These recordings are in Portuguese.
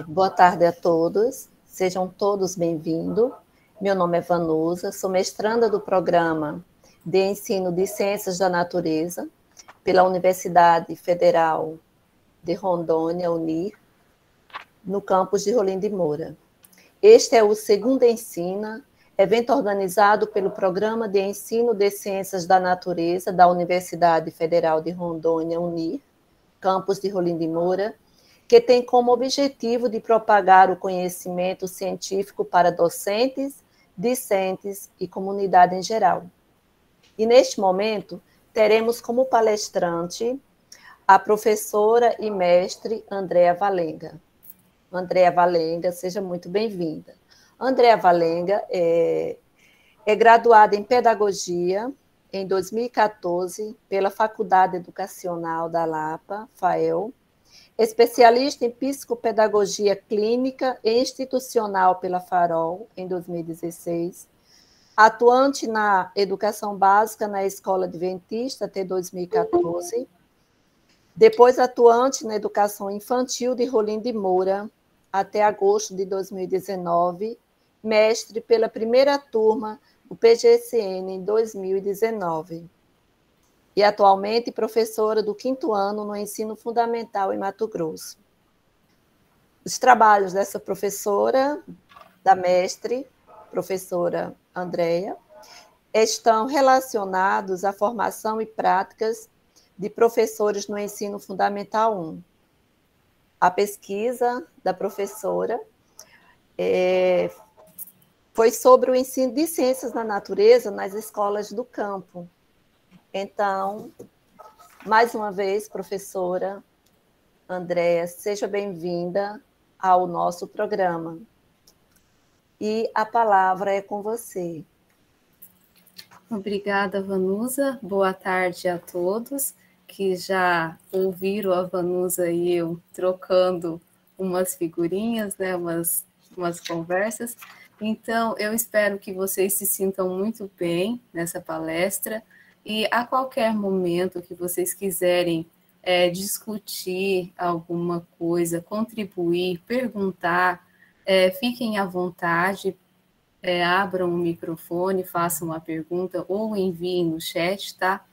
Boa tarde a todos, sejam todos bem-vindos. Meu nome é Vanusa, sou mestranda do programa de ensino de Ciências da Natureza pela Universidade Federal de Rondônia, UNIR, no campus de Rolim de Moura. Este é o segundo Ensina, evento organizado pelo Programa de Ensino de Ciências da Natureza da Universidade Federal de Rondônia, UNIR, campus de Rolim de Moura, que tem como objetivo de propagar o conhecimento científico para docentes, discentes e comunidade em geral. E neste momento, teremos como palestrante a professora e mestre Andréa Valenga. Andréa Valenga, seja muito bem-vinda. Andréa Valenga é graduada em Pedagogia em 2014 pela Faculdade Educacional da Lapa, FAEL, especialista em Psicopedagogia Clínica e Institucional pela FAROL, em 2016, atuante na Educação Básica na Escola Adventista até 2014, depois atuante na Educação Infantil de Rolim de Moura, até agosto de 2019, mestre pela primeira turma do PGSN em 2019. E atualmente professora do 5º ano no ensino fundamental em Mato Grosso. Os trabalhos dessa professora, da mestre, professora Andréa, estão relacionados à formação e práticas de professores no ensino fundamental 1. A pesquisa da professora foi sobre o ensino de ciências da natureza nas escolas do campo. Então, mais uma vez, professora Andréa, seja bem-vinda ao nosso programa. E a palavra é com você. Obrigada, Vanusa. Boa tarde a todos que já ouviram a Vanusa e eu trocando umas figurinhas, né, umas conversas. Então, eu espero que vocês se sintam muito bem nessa palestra e a qualquer momento que vocês quiserem discutir alguma coisa, contribuir, perguntar, fiquem à vontade, abram o microfone, façam uma pergunta ou enviem no chat, tá?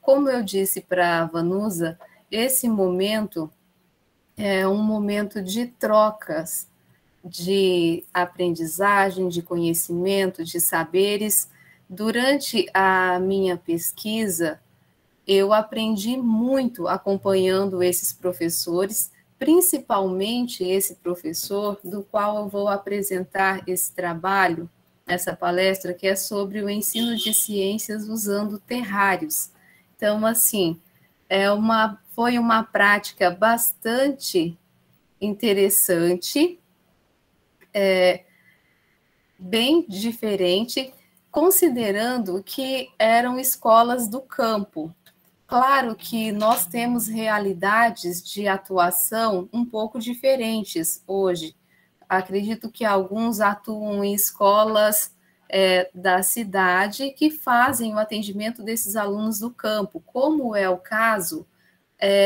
Como eu disse para a Vanusa, esse momento é um momento de trocas, de aprendizagem, de conhecimento, de saberes. Durante a minha pesquisa, eu aprendi muito acompanhando esses professores, principalmente esse professor do qual eu vou apresentar esse trabalho, essa palestra, que é sobre o ensino de ciências usando terrários. Então, assim, foi uma prática bastante interessante, bem diferente, considerando que eram escolas do campo. Claro que nós temos realidades de atuação um pouco diferentes hoje. Acredito que alguns atuam em escolas da cidade que fazem o atendimento desses alunos do campo, como é o caso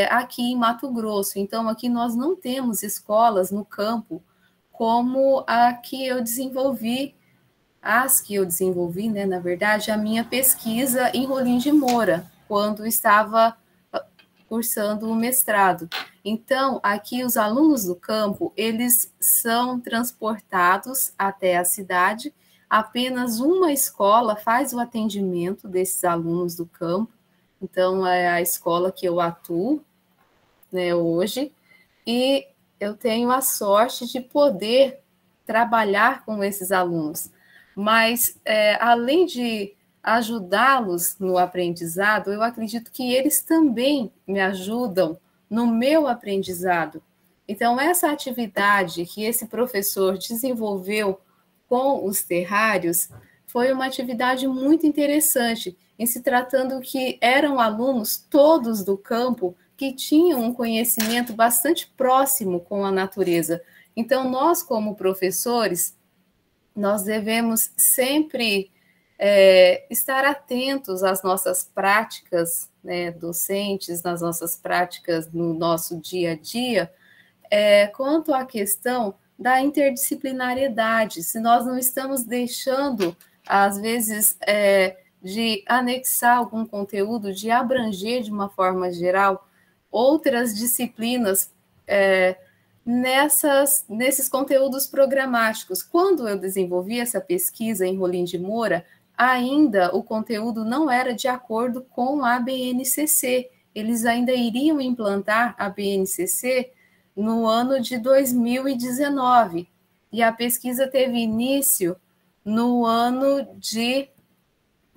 aqui em Mato Grosso. Então, aqui nós não temos escolas no campo como as que eu desenvolvi, né, na verdade, a minha pesquisa em Rolim de Moura, quando estava cursando o mestrado. Então, aqui os alunos do campo, eles são transportados até a cidade, apenas uma escola faz o atendimento desses alunos do campo, então é a escola que eu atuo, né, hoje, e eu tenho a sorte de poder trabalhar com esses alunos. Mas, além de ajudá-los no aprendizado, eu acredito que eles também me ajudam no meu aprendizado. Então, essa atividade que esse professor desenvolveu com os terrários foi uma atividade muito interessante, em se tratando que eram alunos todos do campo que tinham um conhecimento bastante próximo com a natureza. Então, nós, como professores, nós devemos sempre estar atentos às nossas práticas, né, docentes, nas nossas práticas no nosso dia a dia, quanto à questão da interdisciplinariedade, se nós não estamos deixando, às vezes, de anexar algum conteúdo, de abranger de uma forma geral outras disciplinas nesses conteúdos programáticos. Quando eu desenvolvi essa pesquisa em Rolim de Moura, ainda o conteúdo não era de acordo com a BNCC. Eles ainda iriam implantar a BNCC no ano de 2019, e a pesquisa teve início no ano de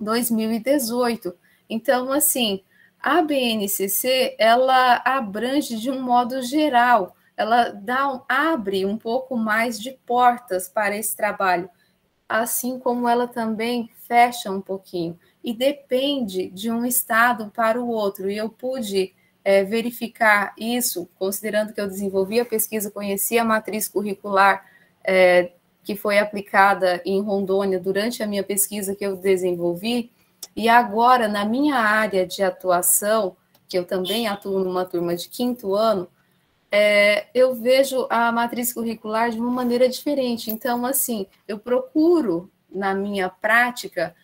2018. Então, assim, a BNCC, ela abrange de um modo geral, ela abre um pouco mais de portas para esse trabalho, assim como ela também fecha um pouquinho, e depende de um estado para o outro, e eu pude verificar isso, considerando que eu desenvolvi a pesquisa, conheci a matriz curricular que foi aplicada em Rondônia durante a minha pesquisa que eu desenvolvi, e agora, na minha área de atuação, que eu também atuo numa turma de 5º ano, eu vejo a matriz curricular de uma maneira diferente. Então, assim, eu procuro, na minha prática,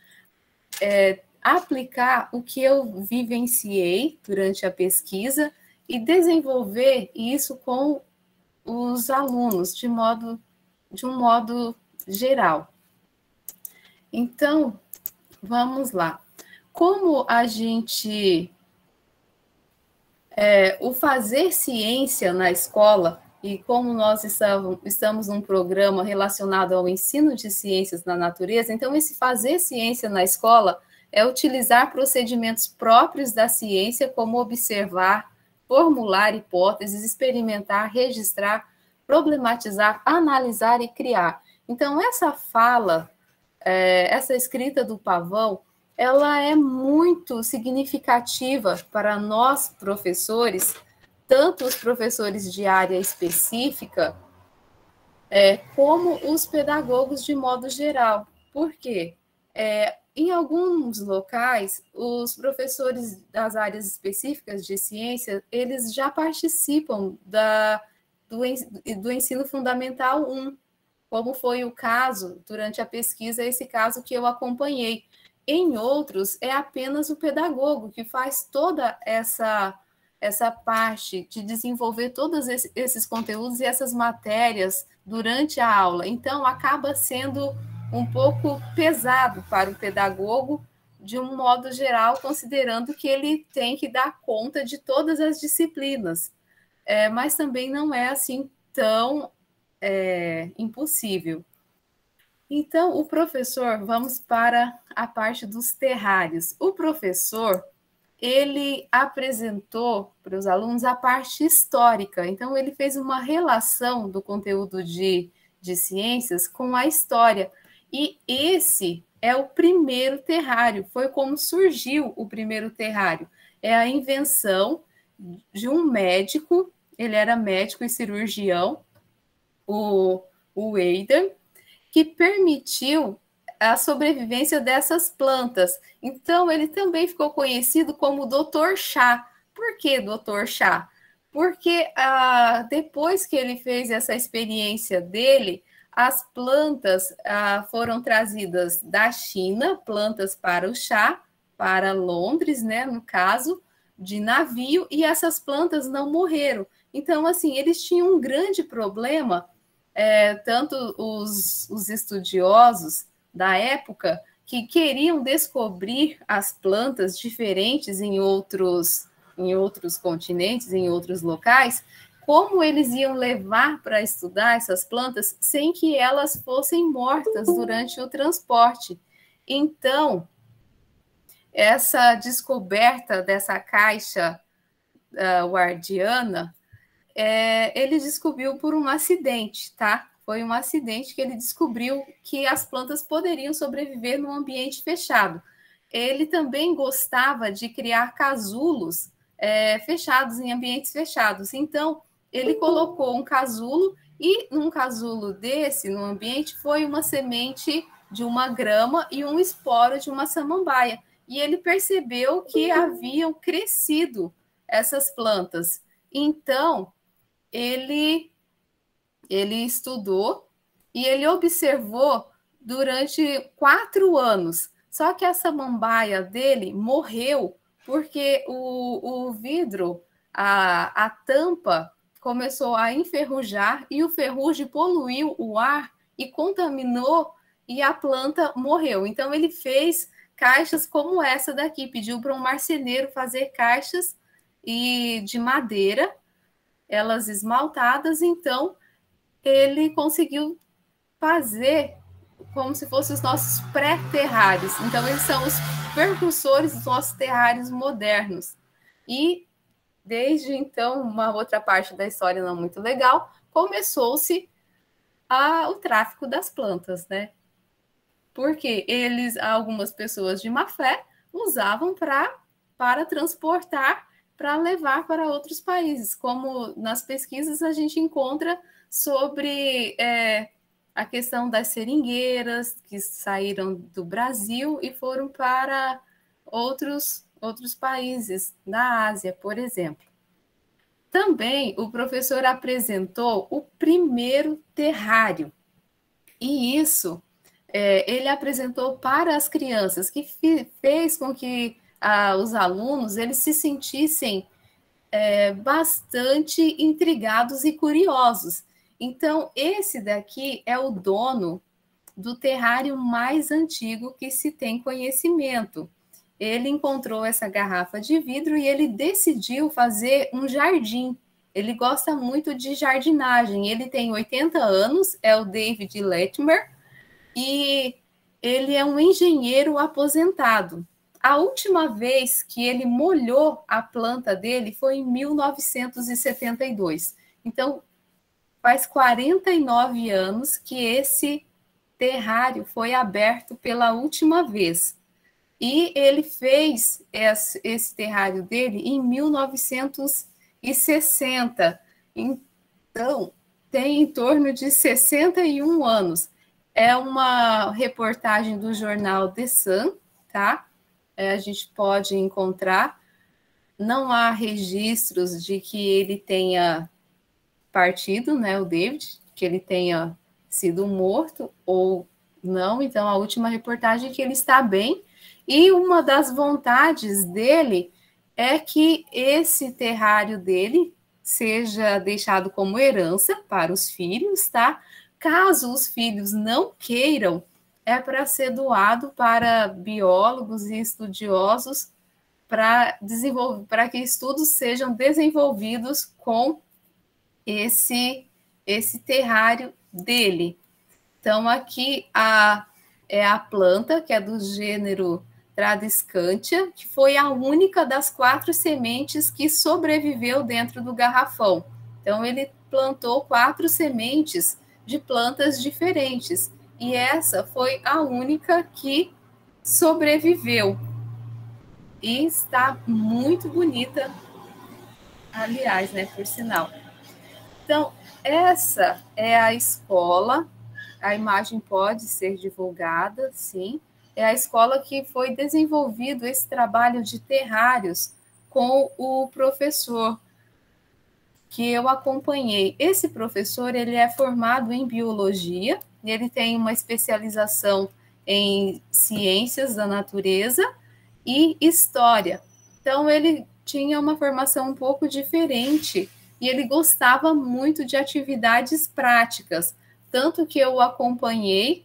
aplicar o que eu vivenciei durante a pesquisa e desenvolver isso com os alunos de um modo geral. Então, vamos lá. Como a gente... o fazer ciência na escola, e como nós estamos num programa relacionado ao ensino de ciências na natureza, então esse fazer ciência na escola é utilizar procedimentos próprios da ciência, como observar, formular hipóteses, experimentar, registrar, problematizar, analisar e criar. Então, essa fala, essa escrita do Pavão, ela é muito significativa para nós, professores, tanto os professores de área específica, como os pedagogos de modo geral. Por quê? Em alguns locais, os professores das áreas específicas de ciência, eles já participam do ensino fundamental 1, como foi o caso durante a pesquisa, esse caso que eu acompanhei. Em outros, é apenas o pedagogo que faz toda essa parte de desenvolver todos esses conteúdos e essas matérias durante a aula. Então, acaba sendo um pouco pesado para o pedagogo, de um modo geral, considerando que ele tem que dar conta de todas as disciplinas. Mas também não é assim tão impossível. Então, o professor, vamos para a parte dos terrários. O professor, ele apresentou para os alunos a parte histórica. Então, ele fez uma relação do conteúdo de ciências com a história. E esse é o primeiro terrário, foi como surgiu o primeiro terrário. É a invenção de um médico, ele era médico e cirurgião, o Weeder, que permitiu a sobrevivência dessas plantas. Então, ele também ficou conhecido como Dr. Chá. Por que Dr. Chá? Porque depois que ele fez essa experiência dele, as plantas foram trazidas da China, plantas para o chá, para Londres, né, no caso, de navio, e essas plantas não morreram. Então, assim, eles tinham um grande problema, tanto os estudiosos da época, que queriam descobrir as plantas diferentes em outros continentes, em outros locais, como eles iam levar para estudar essas plantas sem que elas fossem mortas durante o transporte. Então, essa descoberta dessa caixa wardiana, ele descobriu por um acidente, tá? Foi um acidente que ele descobriu que as plantas poderiam sobreviver num ambiente fechado. Ele também gostava de criar casulos fechados, em ambientes fechados. Então, ele colocou um casulo, e num casulo desse, no ambiente, foi uma semente de uma grama e um esporo de uma samambaia. E ele percebeu que haviam crescido essas plantas. Então, ele estudou e ele observou durante 4 anos. Só que a samambaia dele morreu porque o vidro, a tampa, começou a enferrujar e o ferrugem poluiu o ar e contaminou e a planta morreu. Então ele fez caixas como essa daqui, pediu para um marceneiro fazer caixas de madeira, elas esmaltadas, então ele conseguiu fazer como se fossem os nossos pré-terrários. Então, eles são os precursores dos nossos terrários modernos. E, desde então, uma outra parte da história não muito legal, começou-se o tráfico das plantas, né? Porque algumas pessoas de má fé, usavam para transportar, para levar para outros países, como nas pesquisas a gente encontra sobre a questão das seringueiras que saíram do Brasil e foram para outros países da Ásia, por exemplo. Também o professor apresentou o primeiro terrário, e isso ele apresentou para as crianças, que fez com que os alunos eles se sentissem bastante intrigados e curiosos. Então, esse daqui é o dono do terrário mais antigo que se tem conhecimento. Ele encontrou essa garrafa de vidro e ele decidiu fazer um jardim. Ele gosta muito de jardinagem. Ele tem 80 anos, é o David Latimer, e ele é um engenheiro aposentado. A última vez que ele molhou a planta dele foi em 1972. Então, faz 49 anos que esse terrário foi aberto pela última vez. E ele fez esse terrário dele em 1960. Então, tem em torno de 61 anos. É uma reportagem do jornal The Sun, tá? A gente pode encontrar. Não há registros de que ele tenha partido, né, o David, que ele tenha sido morto ou não. Então, a última reportagem é que ele está bem. E uma das vontades dele é que esse terrário dele seja deixado como herança para os filhos, tá? Caso os filhos não queiram, é para ser doado para biólogos e estudiosos para que estudos sejam desenvolvidos com esse terrário dele. Então, aqui é a planta, que é do gênero Tradescantia, que foi a única das 4 sementes que sobreviveu dentro do garrafão. Então, ele plantou 4 sementes de plantas diferentes, e essa foi a única que sobreviveu. E está muito bonita, aliás, né, por sinal. Então, essa é a escola, a imagem pode ser divulgada, sim. É a escola que foi desenvolvido esse trabalho de terrários com o professor que eu acompanhei. Esse professor, ele é formado em biologia, ele tem uma especialização em ciências da natureza e história. Então, ele tinha uma formação um pouco diferente e ele gostava muito de atividades práticas, tanto que eu acompanhei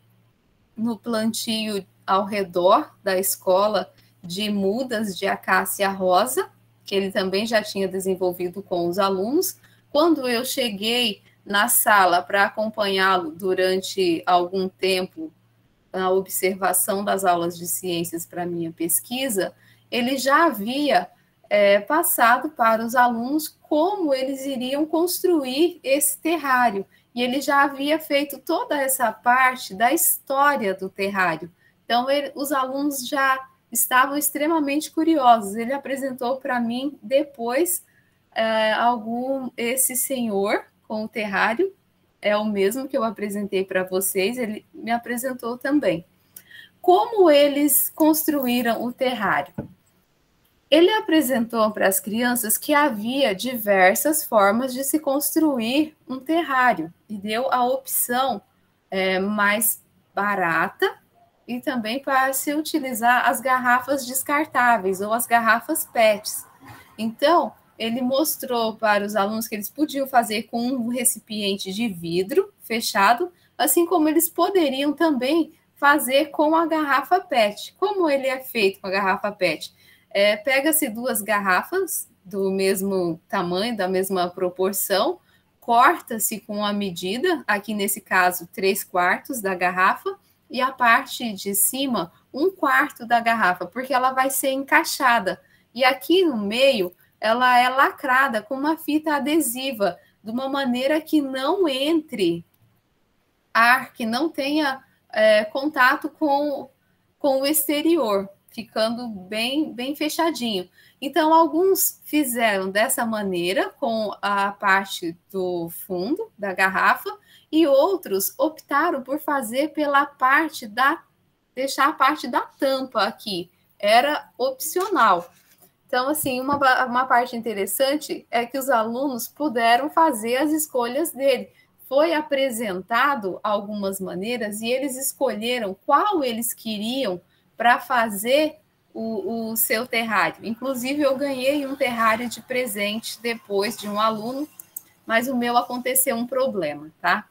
no plantio ao redor da escola de mudas de acácia rosa, que ele também já tinha desenvolvido com os alunos. Quando eu cheguei na sala para acompanhá-lo durante algum tempo, na observação das aulas de ciências para minha pesquisa, ele já havia passado para os alunos como eles iriam construir esse terrário. E ele já havia feito toda essa parte da história do terrário. Então, os alunos já estavam extremamente curiosos. Ele apresentou para mim depois esse senhor com o terrário, é o mesmo que eu apresentei para vocês, ele me apresentou também. Como eles construíram o terrário? Ele apresentou para as crianças que havia diversas formas de se construir um terrário e deu a opção mais barata e também para se utilizar as garrafas descartáveis ou as garrafas PETs. Então, ele mostrou para os alunos que eles podiam fazer com um recipiente de vidro fechado, assim como eles poderiam também fazer com a garrafa PET. Como ele é feito com a garrafa PET? Pega-se 2 garrafas do mesmo tamanho, da mesma proporção, corta-se com a medida, aqui nesse caso 3/4 da garrafa, e a parte de cima 1/4 da garrafa, porque ela vai ser encaixada. E aqui no meio, ela é lacrada com uma fita adesiva, de uma maneira que não entre ar, que não tenha contato com o exterior, ficando bem fechadinho. Então, alguns fizeram dessa maneira, com a parte do fundo da garrafa, e outros optaram por fazer pela parte deixar a parte da tampa aqui. Era opcional. Então, assim, uma parte interessante é que os alunos puderam fazer as escolhas dele. Foi apresentado algumas maneiras e eles escolheram qual eles queriam para fazer o seu terrário. Inclusive, eu ganhei um terrário de presente depois de um aluno, mas o meu aconteceu um problema, tá?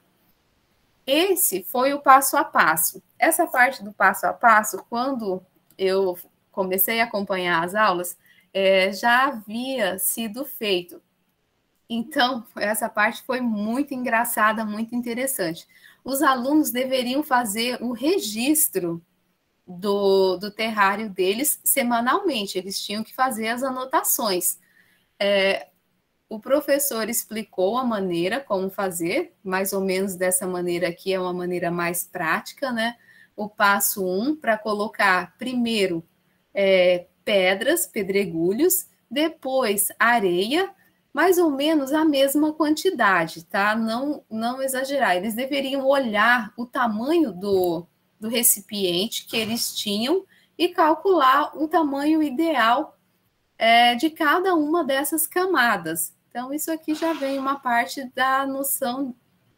Esse foi o passo a passo. Essa parte do passo a passo, quando eu comecei a acompanhar as aulas, já havia sido feito. Então, essa parte foi muito engraçada, muito interessante. Os alunos deveriam fazer o registro do terrário deles semanalmente, eles tinham que fazer as anotações. O professor explicou a maneira como fazer, mais ou menos dessa maneira aqui, é uma maneira mais prática, né? O passo 1, para colocar primeiro pedras, pedregulhos, depois areia, mais ou menos a mesma quantidade, tá? Não exagerar. Eles deveriam olhar o tamanho do recipiente que eles tinham e calcular o tamanho ideal de cada uma dessas camadas. Então, isso aqui já vem uma parte da noção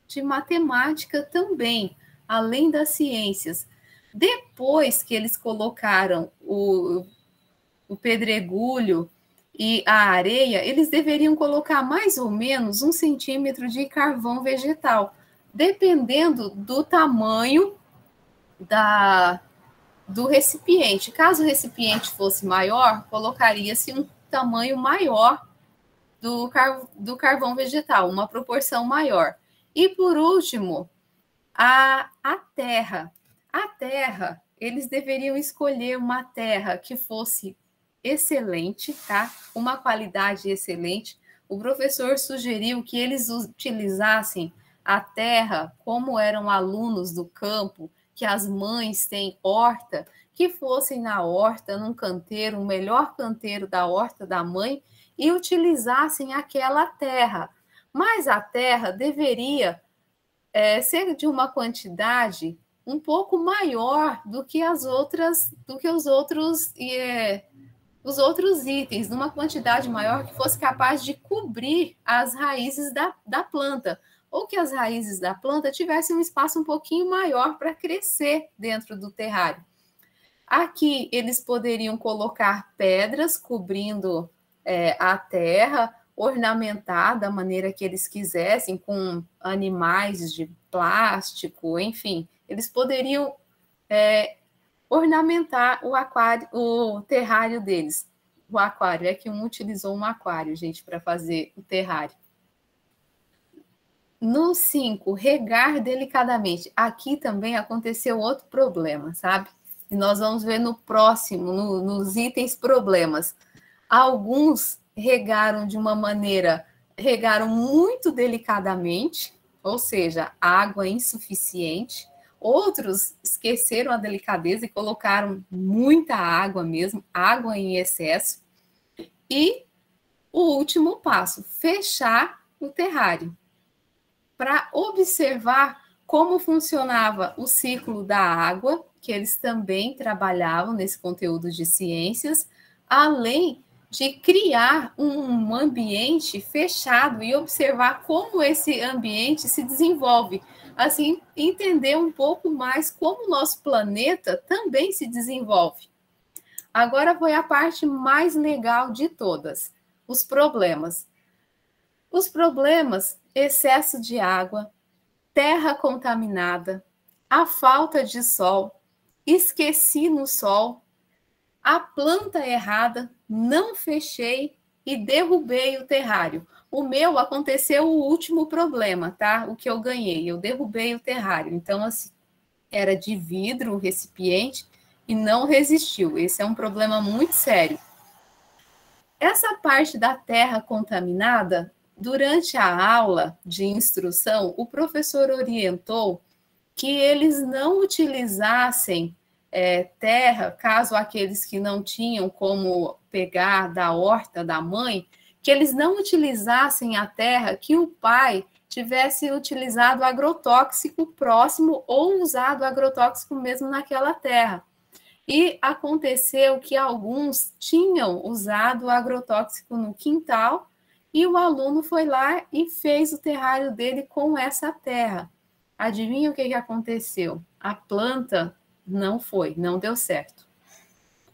de matemática também, além das ciências. Depois que eles colocaram o pedregulho e a areia, eles deveriam colocar mais ou menos 1 centímetro de carvão vegetal, dependendo do tamanho do recipiente. Caso o recipiente fosse maior, colocaria-se um tamanho maior do carvão vegetal, uma proporção maior. E, por último, a terra. A terra, eles deveriam escolher uma terra que fosse excelente, tá? Uma qualidade excelente. O professor sugeriu que eles utilizassem a terra como eram alunos do campo, que as mães têm horta, que fossem na horta, num canteiro, o melhor canteiro da horta da mãe, e utilizassem aquela terra. Mas a terra deveria ser de uma quantidade um pouco maior do que os outros itens, numa quantidade maior que fosse capaz de cobrir as raízes da planta, ou que as raízes da planta tivessem um espaço um pouquinho maior para crescer dentro do terrário. Aqui eles poderiam colocar pedras cobrindo a terra, ornamentar da maneira que eles quisessem, com animais de plástico, enfim. Eles poderiam ornamentar o terrário deles. O aquário, é que um utilizou um aquário, gente, para fazer o terrário. No 5, regar delicadamente. Aqui também aconteceu outro problema, sabe? E nós vamos ver no próximo, nos itens problemas. Alguns regaram de uma maneira, regaram muito delicadamente, ou seja, água insuficiente. Outros esqueceram a delicadeza e colocaram muita água mesmo, água em excesso. E o último passo, fechar o terrário, para observar como funcionava o ciclo da água, que eles também trabalhavam nesse conteúdo de ciências, além de criar um ambiente fechado e observar como esse ambiente se desenvolve. Assim, entender um pouco mais como o nosso planeta também se desenvolve. Agora foi a parte mais legal de todas, os problemas. Os problemas, excesso de água, terra contaminada, a falta de sol, esqueci no sol, a planta errada, não fechei e derrubei o terrário. O meu aconteceu o último problema, tá? O que eu ganhei, eu derrubei o terrário. Então, assim, era de vidro o recipiente e não resistiu. Esse é um problema muito sério. Essa parte da terra contaminada, durante a aula de instrução, o professor orientou que eles não utilizassem terra, caso aqueles que não tinham como pegar da horta da mãe, que eles não utilizassem a terra que o pai tivesse utilizado agrotóxico próximo ou usado agrotóxico mesmo naquela terra. E aconteceu que alguns tinham usado agrotóxico no quintal e o aluno foi lá e fez o terrário dele com essa terra. Adivinha o que aconteceu? A planta não deu certo.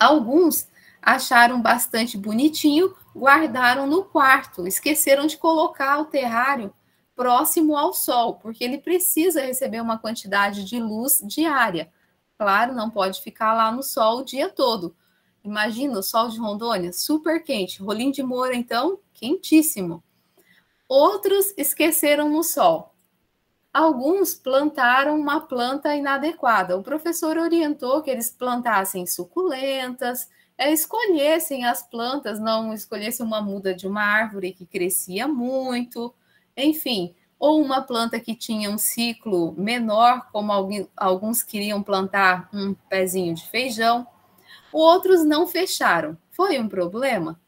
Alguns acharam bastante bonitinho, guardaram no quarto, esqueceram de colocar o terrário próximo ao sol, porque ele precisa receber uma quantidade de luz diária. Claro, não pode ficar lá no sol o dia todo. Imagina o sol de Rondônia, super quente. Rolim de Moura, então, quentíssimo. Outros esqueceram no sol. Alguns plantaram uma planta inadequada. O professor orientou que eles plantassem suculentas, escolhessem as plantas, não escolhessem uma muda de uma árvore que crescia muito, enfim, ou uma planta que tinha um ciclo menor, como alguns queriam plantar um pezinho de feijão. Outros não fecharam. Foi um problema?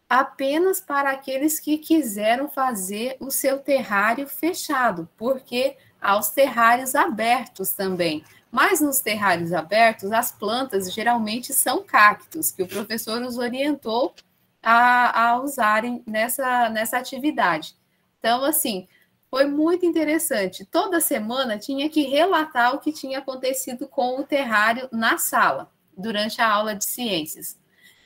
Apenas para aqueles que quiseram fazer o seu terrário fechado, porque há os terrários abertos também. Mas nos terrários abertos, as plantas geralmente são cactos, que o professor os orientou a usarem nessa atividade. Então, assim, foi muito interessante. Toda semana tinha que relatar o que tinha acontecido com o terrário na sala, durante a aula de ciências.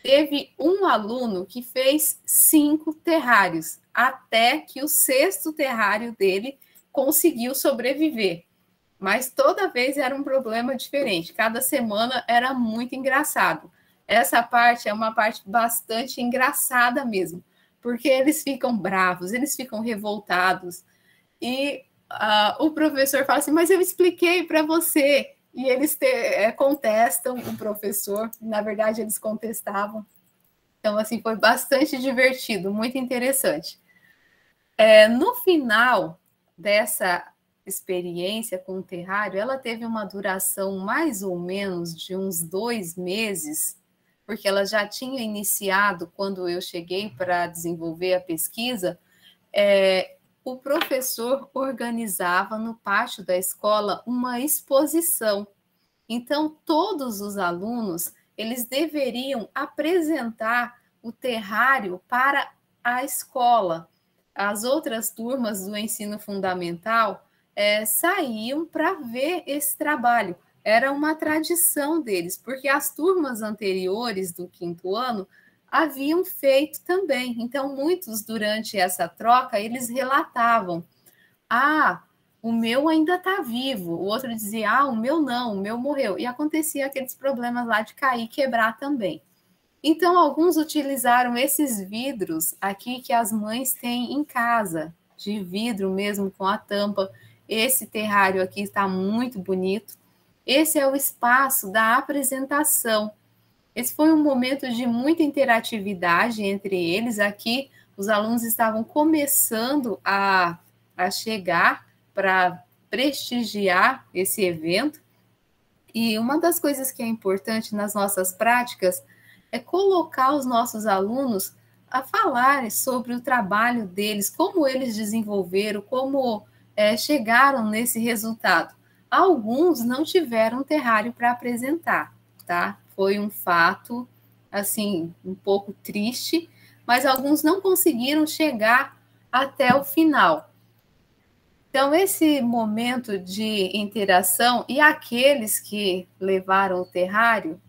Teve um aluno que fez 5 terrários, até que o 6º terrário dele conseguiu sobreviver. Mas toda vez era um problema diferente, cada semana era muito engraçado. Essa parte é uma parte bastante engraçada mesmo, porque eles ficam bravos, eles ficam revoltados. E o professor fala assim, mas eu expliquei para você. E eles contestam o professor, na verdade eles contestavam. Então, assim, foi bastante divertido, muito interessante. No final dessa experiência com o terrário, ela teve uma duração mais ou menos de uns 2 meses, porque ela já tinha iniciado quando eu cheguei para desenvolver a pesquisa. O professor organizava no pátio da escola uma exposição. Então, todos os alunos, eles deveriam apresentar o terrário para a escola. As outras turmas do ensino fundamental saíam para ver esse trabalho. Era uma tradição deles, porque as turmas anteriores do 5º ano haviam feito também. Então, muitos, durante essa troca, eles relatavam: o meu ainda está vivo. O outro dizia, o meu não, o meu morreu. E acontecia aqueles problemas lá de cair e quebrar também. Então, alguns utilizaram esses vidros aqui que as mães têm em casa, de vidro mesmo, com a tampa. Esse terrário aqui está muito bonito. Esse é o espaço da apresentação. Esse foi um momento de muita interatividade entre eles. Aqui, os alunos estavam começando a chegar para prestigiar esse evento. E uma das coisas que é importante nas nossas práticas é colocar os nossos alunos a falarem sobre o trabalho deles, como eles desenvolveram, como chegaram nesse resultado. Alguns não tiveram terrário para apresentar, tá? Foi um fato, assim, um pouco triste, mas alguns não conseguiram chegar até o final. Então, esse momento de interação, e aqueles que levaram o terrário,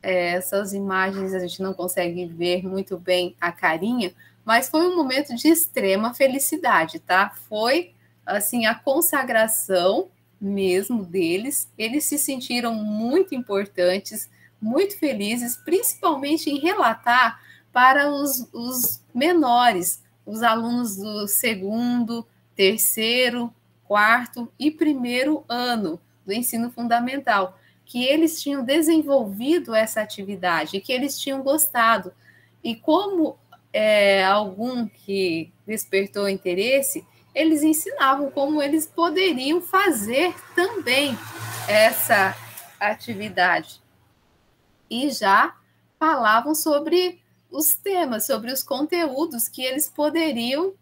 essas imagens a gente não consegue ver muito bem a carinha, mas foi um momento de extrema felicidade, tá? Foi, assim, a consagração mesmo deles. Eles se sentiram muito importantes, muito felizes, principalmente em relatar para os menores, os alunos do segundo, terceiro, quarto e primeiro ano do ensino fundamental, que eles tinham desenvolvido essa atividade, que eles tinham gostado. E como algum que despertou interesse, eles ensinavam como eles poderiam fazer também essa atividade. E já falavam sobre os temas, sobre os conteúdos que eles poderiam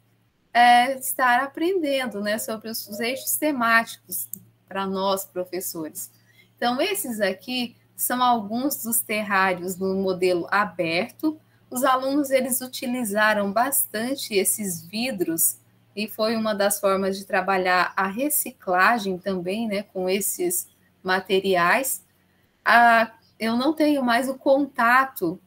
estar aprendendo, né, sobre os eixos temáticos para nós, professores. Então, esses aqui são alguns dos terrários no modelo aberto. Os alunos, eles utilizaram bastante esses vidros, e foi uma das formas de trabalhar a reciclagem também, né, com esses materiais. Eu não tenho mais o contato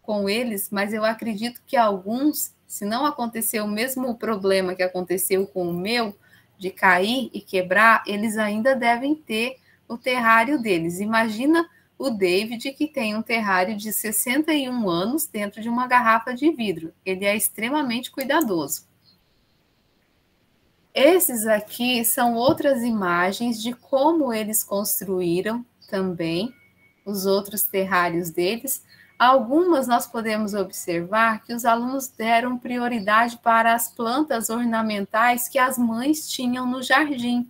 com eles, mas eu acredito que alguns, se não aconteceu o mesmo problema que aconteceu com o meu, de cair e quebrar, eles ainda devem ter o terrário deles. Imagina o David, que tem um terrário de 61 anos dentro de uma garrafa de vidro. Ele é extremamente cuidadoso. Esses aqui são outras imagens de como eles construíram também os outros terrários deles. Algumas nós podemos observar que os alunos deram prioridade para as plantas ornamentais que as mães tinham no jardim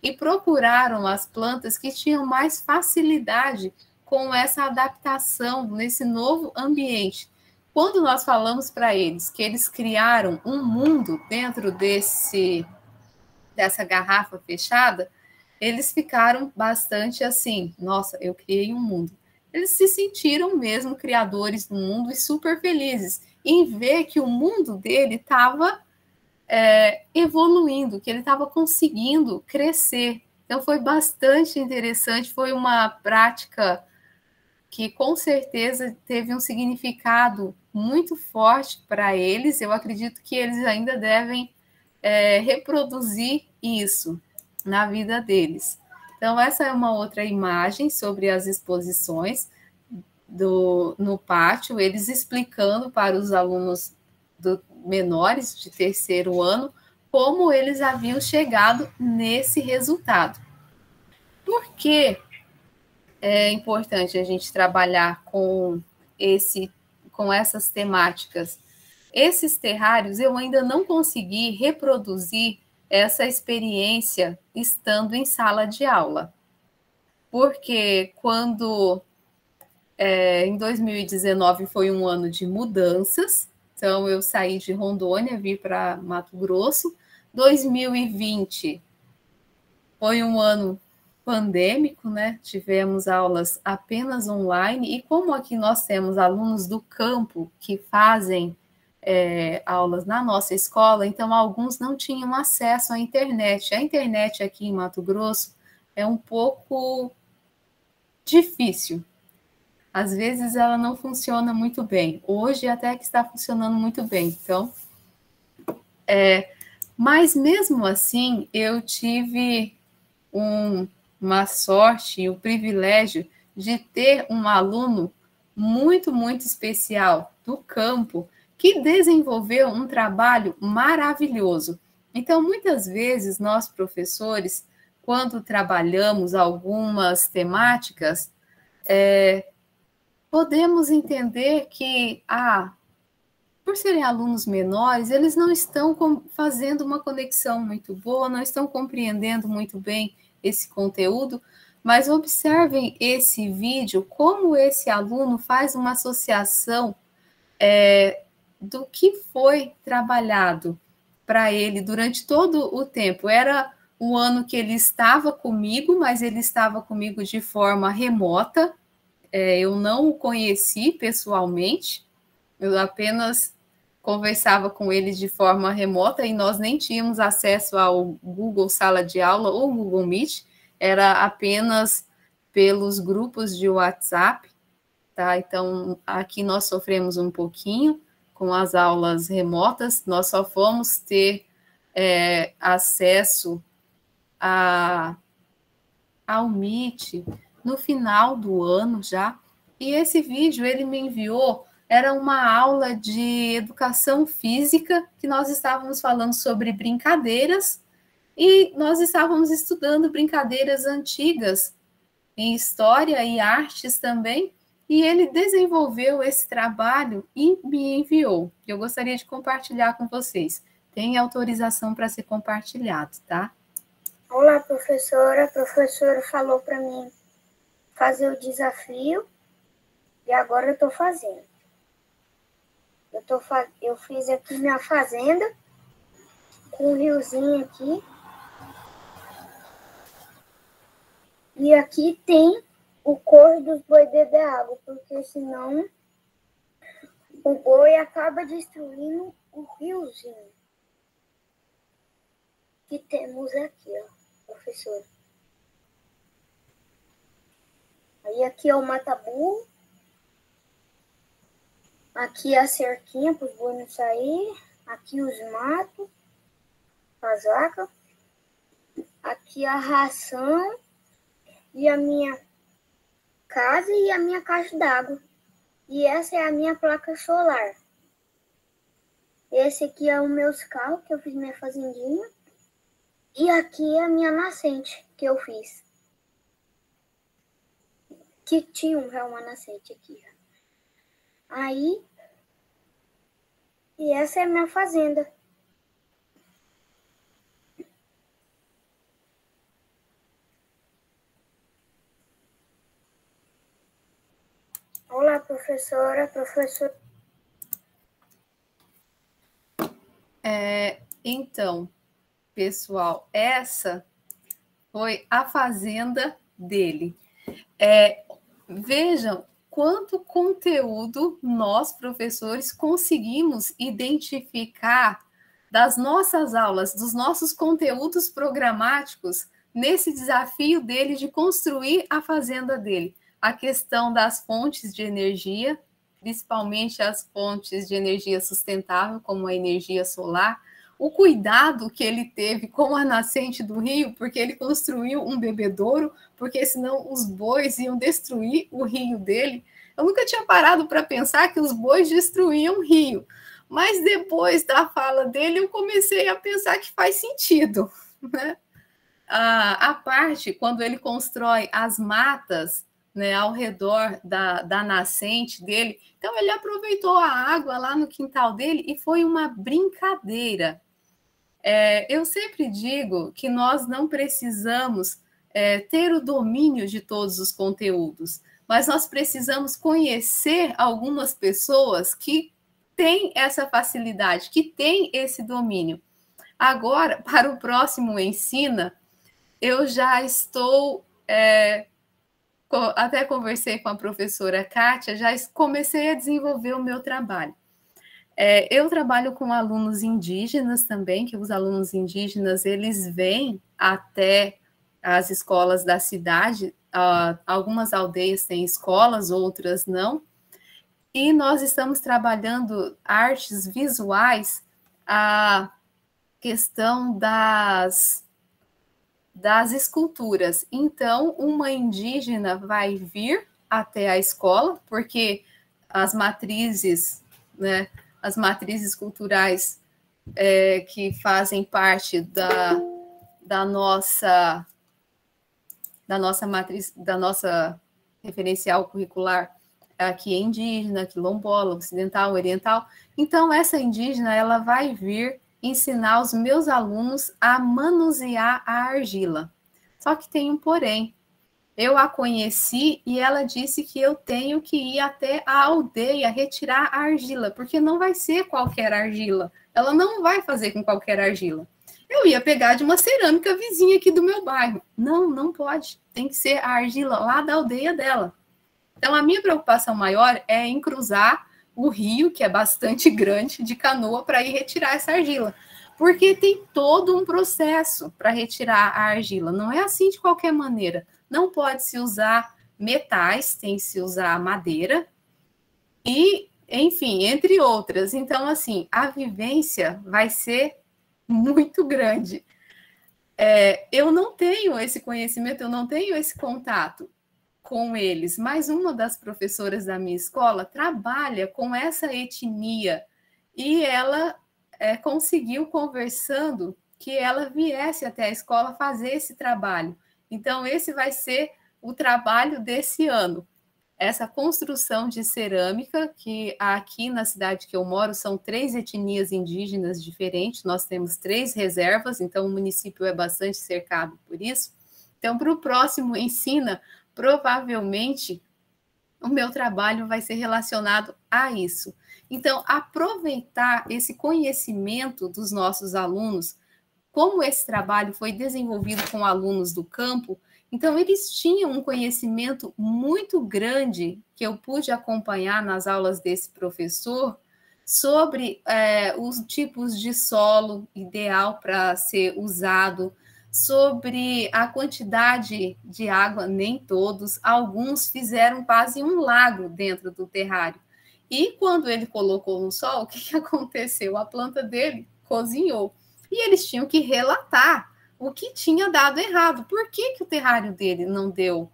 e procuraram as plantas que tinham mais facilidade com essa adaptação nesse novo ambiente. Quando nós falamos para eles que eles criaram um mundo dentro dessa garrafa fechada, eles ficaram bastante assim, nossa, eu criei um mundo. Eles se sentiram mesmo criadores do mundo e super felizes em ver que o mundo dele estava evoluindo, que ele estava conseguindo crescer. Então foi bastante interessante, foi uma prática que com certeza teve um significado muito forte para eles. Eu acredito que eles ainda devem reproduzir isso na vida deles. Então, essa é uma outra imagem sobre as exposições no pátio, eles explicando para os alunos menores de terceiro ano como eles haviam chegado nesse resultado. Por que é importante a gente trabalhar com essas temáticas? Esses terrários eu ainda não consegui reproduzir essa experiência estando em sala de aula. Porque quando em 2019 foi um ano de mudanças, então eu saí de Rondônia, vim para Mato Grosso. 2020 foi um ano pandêmico, né? Tivemos aulas apenas online, e como aqui nós temos alunos do campo que fazem aulas na nossa escola, então alguns não tinham acesso à internet. A internet aqui em Mato Grosso é um pouco difícil. Às vezes ela não funciona muito bem. Hoje até que está funcionando muito bem. Então, mas mesmo assim, eu tive uma sorte e o privilégio de ter um aluno muito, muito especial do campo que desenvolveu um trabalho maravilhoso. Então, muitas vezes, nós, professores, quando trabalhamos algumas temáticas, podemos entender que, por serem alunos menores, eles não estão fazendo uma conexão muito boa, não estão compreendendo muito bem esse conteúdo, mas observem esse vídeo, como esse aluno faz uma associação do que foi trabalhado para ele durante todo o tempo. Era um ano que ele estava comigo, mas ele estava comigo de forma remota. eu não o conheci pessoalmente, eu apenas conversava com ele de forma remota e nós nem tínhamos acesso ao Google Sala de Aula ou Google Meet, era apenas pelos grupos de WhatsApp, tá? Então, aqui nós sofremos um pouquinho com as aulas remotas, nós só fomos ter acesso ao Meet no final do ano já, e esse vídeo ele me enviou, era uma aula de educação física, que nós estávamos falando sobre brincadeiras, e nós estávamos estudando brincadeiras antigas, em história e artes também, e ele desenvolveu esse trabalho e me enviou. Eu gostaria de compartilhar com vocês. Tem autorização para ser compartilhado, tá? Olá, professora. A professora falou para mim fazer o desafio e agora eu estou fazendo. Eu fiz aqui minha fazenda com um riozinho aqui. E aqui tem o corro dos boi beber água, porque senão o boi acaba destruindo o riozinho que temos aqui, ó, professora. Aí aqui é o mata-burro. Aqui é a cerquinha para os bois não sair. Aqui os matos, as vacas. Aqui a ração e a minha casa e a minha caixa d'água. E essa é a minha placa solar. Esse aqui é o meu carro que eu fiz minha fazendinha. E aqui é a minha nascente que eu fiz. Que tinha uma nascente aqui. Aí, e essa é a minha fazenda. Olá, professora. Então, pessoal, essa foi a fazenda dele. Vejam quanto conteúdo nós, professores, conseguimos identificar das nossas aulas, dos nossos conteúdos programáticos, nesse desafio dele de construir a fazenda dele. A questão das fontes de energia, principalmente as fontes de energia sustentável, como a energia solar, o cuidado que ele teve com a nascente do rio, porque ele construiu um bebedouro, porque senão os bois iam destruir o rio dele. Eu nunca tinha parado para pensar que os bois destruíam o rio, mas depois da fala dele eu comecei a pensar que faz sentido, né? A parte, quando ele constrói as matas, né, ao redor da nascente dele, então ele aproveitou a água lá no quintal dele e foi uma brincadeira. Eu sempre digo que nós não precisamos ter o domínio de todos os conteúdos, mas nós precisamos conhecer algumas pessoas que têm essa facilidade, que têm esse domínio. Agora, para o próximo Ensina, eu já estou... até conversei com a professora Kátia, já comecei a desenvolver o meu trabalho. Eu trabalho com alunos indígenas também, que os alunos indígenas, eles vêm até as escolas da cidade, algumas aldeias têm escolas, outras não, e nós estamos trabalhando artes visuais, a questão das esculturas. Então, uma indígena vai vir até a escola, porque as matrizes, né, as matrizes culturais que fazem parte da nossa matriz, da nossa referencial curricular, aqui é indígena, quilombola, ocidental, oriental. Então, essa indígena, ela vai vir ensinar os meus alunos a manusear a argila. Só que tem um porém. Eu a conheci e ela disse que eu tenho que ir até a aldeia retirar a argila, porque não vai ser qualquer argila. Ela não vai fazer com qualquer argila. Eu ia pegar de uma cerâmica vizinha aqui do meu bairro. Não pode. Tem que ser a argila lá da aldeia dela. Então, a minha preocupação maior é em cruzar o rio, que é bastante grande, de canoa, para ir retirar essa argila. Porque tem todo um processo para retirar a argila. Não é assim de qualquer maneira. Não pode se usar metais, tem que se usar madeira e, enfim, entre outras. Então, assim, a vivência vai ser muito grande. Eu não tenho esse conhecimento, eu não tenho esse contato com eles, mas uma das professoras da minha escola trabalha com essa etnia e ela conseguiu, conversando, que ela viesse até a escola fazer esse trabalho. Então, esse vai ser o trabalho desse ano. Essa construção de cerâmica, que aqui na cidade que eu moro são 3 etnias indígenas diferentes, nós temos 3 reservas, então o município é bastante cercado por isso. Então, para o próximo Ensina, provavelmente o meu trabalho vai ser relacionado a isso. Então, aproveitar esse conhecimento dos nossos alunos, como esse trabalho foi desenvolvido com alunos do campo, então eles tinham um conhecimento muito grande que eu pude acompanhar nas aulas desse professor sobre os tipos de solo ideal para ser usado, sobre a quantidade de água, nem todos, alguns fizeram quase um lago dentro do terrário. E quando ele colocou no sol, o que aconteceu? A planta dele cozinhou. E eles tinham que relatar o que tinha dado errado. Por que o terrário dele não deu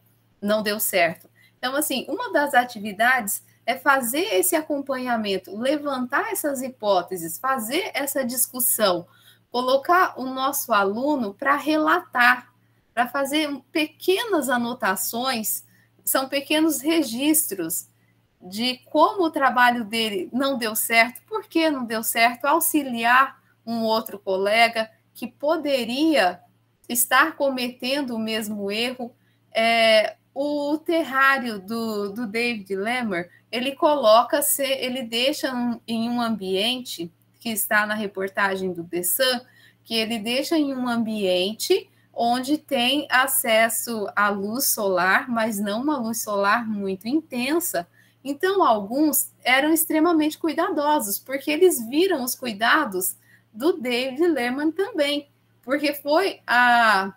certo? Então, assim, uma das atividades é fazer esse acompanhamento, levantar essas hipóteses, fazer essa discussão, colocar o nosso aluno para relatar, para fazer pequenas anotações, são pequenos registros de como o trabalho dele não deu certo, por que não deu certo, auxiliar um outro colega que poderia estar cometendo o mesmo erro. O terrário do David Lemmer, ele ele deixa em um ambiente, que está na reportagem do The Sun, que ele deixa em um ambiente onde tem acesso à luz solar, mas não uma luz solar muito intensa. Então, alguns eram extremamente cuidadosos, porque eles viram os cuidados do David Lemmer também, porque foi a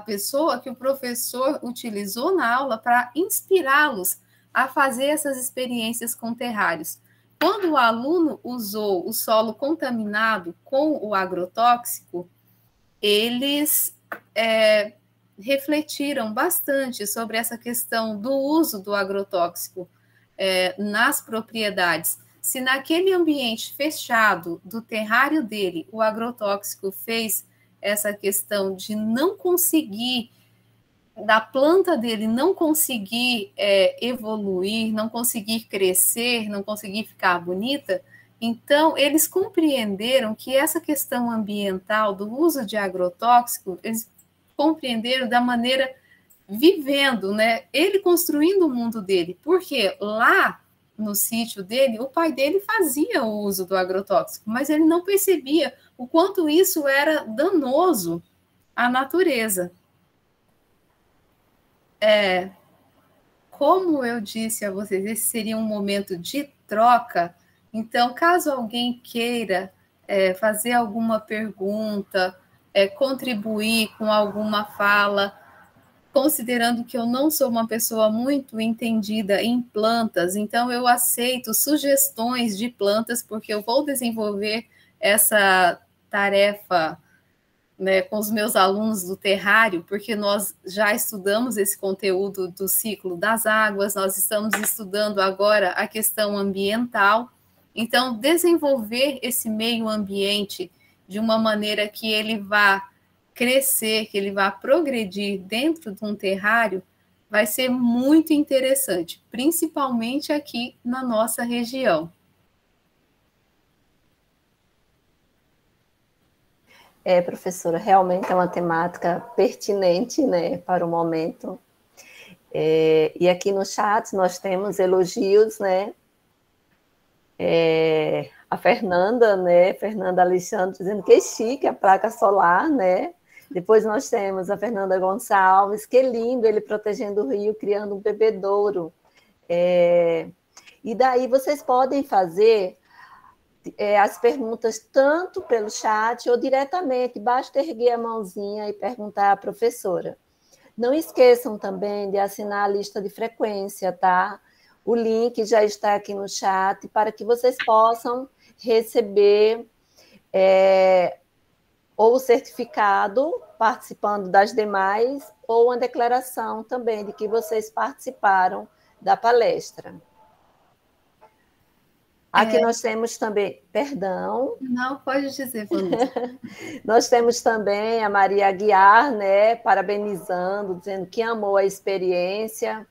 pessoa que o professor utilizou na aula para inspirá-los a fazer essas experiências com terrários. Quando o aluno usou o solo contaminado com o agrotóxico, eles refletiram bastante sobre essa questão do uso do agrotóxico nas propriedades. Se naquele ambiente fechado do terrário dele, o agrotóxico fez essa questão de não conseguir, da planta dele não conseguir evoluir, não conseguir crescer, não conseguir ficar bonita, então eles compreenderam que essa questão ambiental do uso de agrotóxico, eles compreenderam da maneira vivendo, né? Ele construindo o mundo dele, porque lá no sítio dele, o pai dele fazia o uso do agrotóxico, mas ele não percebia o quanto isso era danoso à natureza. Como eu disse a vocês, esse seria um momento de troca. Então, caso alguém queira fazer alguma pergunta, contribuir com alguma fala, considerando que eu não sou uma pessoa muito entendida em plantas, então eu aceito sugestões de plantas, porque eu vou desenvolver essa tarefa, né, com os meus alunos do terrário, porque nós já estudamos esse conteúdo do ciclo das águas, nós estamos estudando agora a questão ambiental, então desenvolver esse meio ambiente de uma maneira que ele vá crescer, que ele vá progredir dentro de um terrário, vai ser muito interessante, principalmente aqui na nossa região. Professora, realmente é uma temática pertinente, né, para o momento. E aqui no chat nós temos elogios, né? A Fernanda, né? Fernanda Alexandre dizendo que chique a placa solar, né? Depois nós temos a Fernanda Gonçalves, que lindo ele protegendo o rio, criando um bebedouro. E daí vocês podem fazer as perguntas tanto pelo chat ou diretamente, basta erguer a mãozinha e perguntar à professora. Não esqueçam também de assinar a lista de frequência, tá? O link já está aqui no chat para que vocês possam receber ou o certificado participando das demais, ou uma declaração também de que vocês participaram da palestra. Aqui nós temos também, perdão. Não, pode dizer, Vanusa. Nós temos também a Maria Aguiar, né, parabenizando, dizendo que amou a experiência.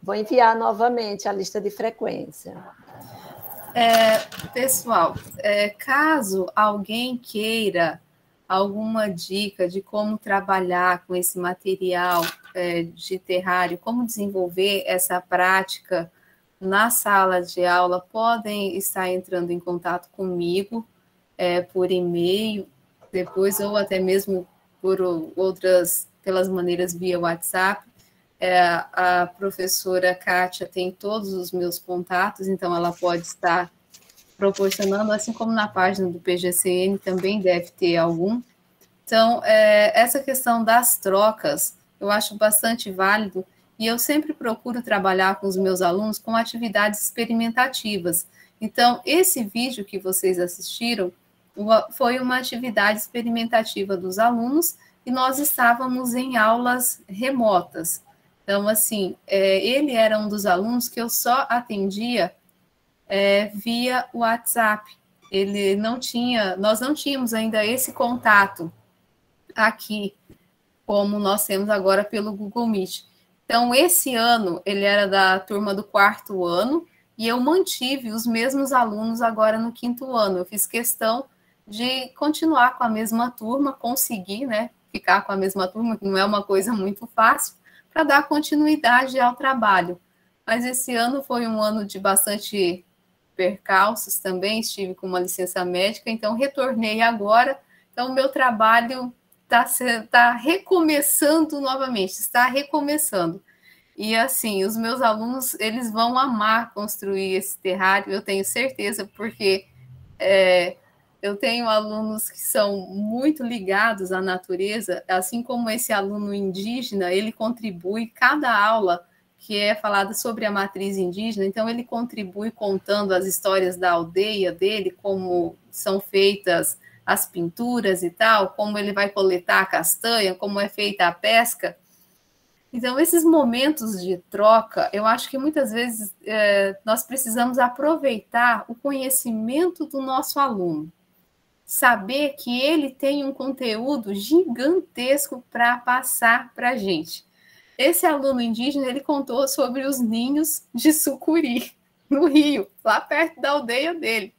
Vou enviar novamente a lista de frequência. Pessoal, caso alguém queira alguma dica de como trabalhar com esse material de terrário, como desenvolver essa prática na sala de aula, podem estar entrando em contato comigo por e-mail, depois, ou até mesmo por pelas maneiras via WhatsApp. A professora Kátia tem todos os meus contatos, então ela pode estar proporcionando, assim como na página do PGCN também deve ter algum. Então, essa questão das trocas, eu acho bastante válido, e eu sempre procuro trabalhar com os meus alunos com atividades experimentativas. Então, esse vídeo que vocês assistiram foi uma atividade experimentativa dos alunos, e nós estávamos em aulas remotas. Então, assim, ele era um dos alunos que eu só atendia via WhatsApp. Nós não tínhamos ainda esse contato aqui, como nós temos agora pelo Google Meet. Então, esse ano, ele era da turma do 4º ano, e eu mantive os mesmos alunos agora no 5º ano. Eu fiz questão de continuar com a mesma turma, conseguir, né, ficar com a mesma turma, que não é uma coisa muito fácil, para dar continuidade ao trabalho. Mas esse ano foi um ano de bastante percalços também, estive com uma licença médica, então retornei agora. Então, o meu trabalho está recomeçando novamente, está recomeçando. E, assim, os meus alunos, eles vão amar construir esse terrário, eu tenho certeza, porque eu tenho alunos que são muito ligados à natureza, assim como esse aluno indígena, ele contribui, cada aula que é falada sobre a matriz indígena, então ele contribui contando as histórias da aldeia dele, como são feitas as pinturas e tal, como ele vai coletar a castanha, como é feita a pesca. Então, esses momentos de troca, eu acho que muitas vezes nós precisamos aproveitar o conhecimento do nosso aluno, saber que ele tem um conteúdo gigantesco para passar para a gente. Esse aluno indígena, ele contou sobre os ninhos de sucuri no Rio, lá perto da aldeia dele.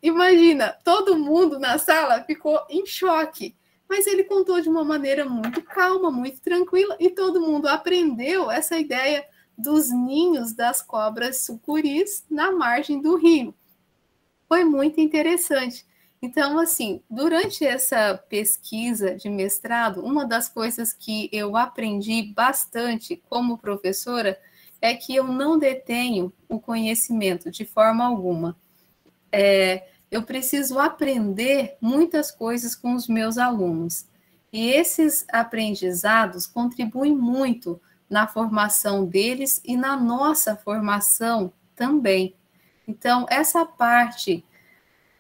Imagina, todo mundo na sala ficou em choque, mas ele contou de uma maneira muito calma, muito tranquila, e todo mundo aprendeu essa ideia dos ninhos das cobras sucuris na margem do rio. Foi muito interessante. Então, assim, durante essa pesquisa de mestrado, uma das coisas que eu aprendi bastante como professora é que eu não detenho o conhecimento de forma alguma. Eu preciso aprender muitas coisas com os meus alunos. E esses aprendizados contribuem muito na formação deles e na nossa formação também. Então, essa parte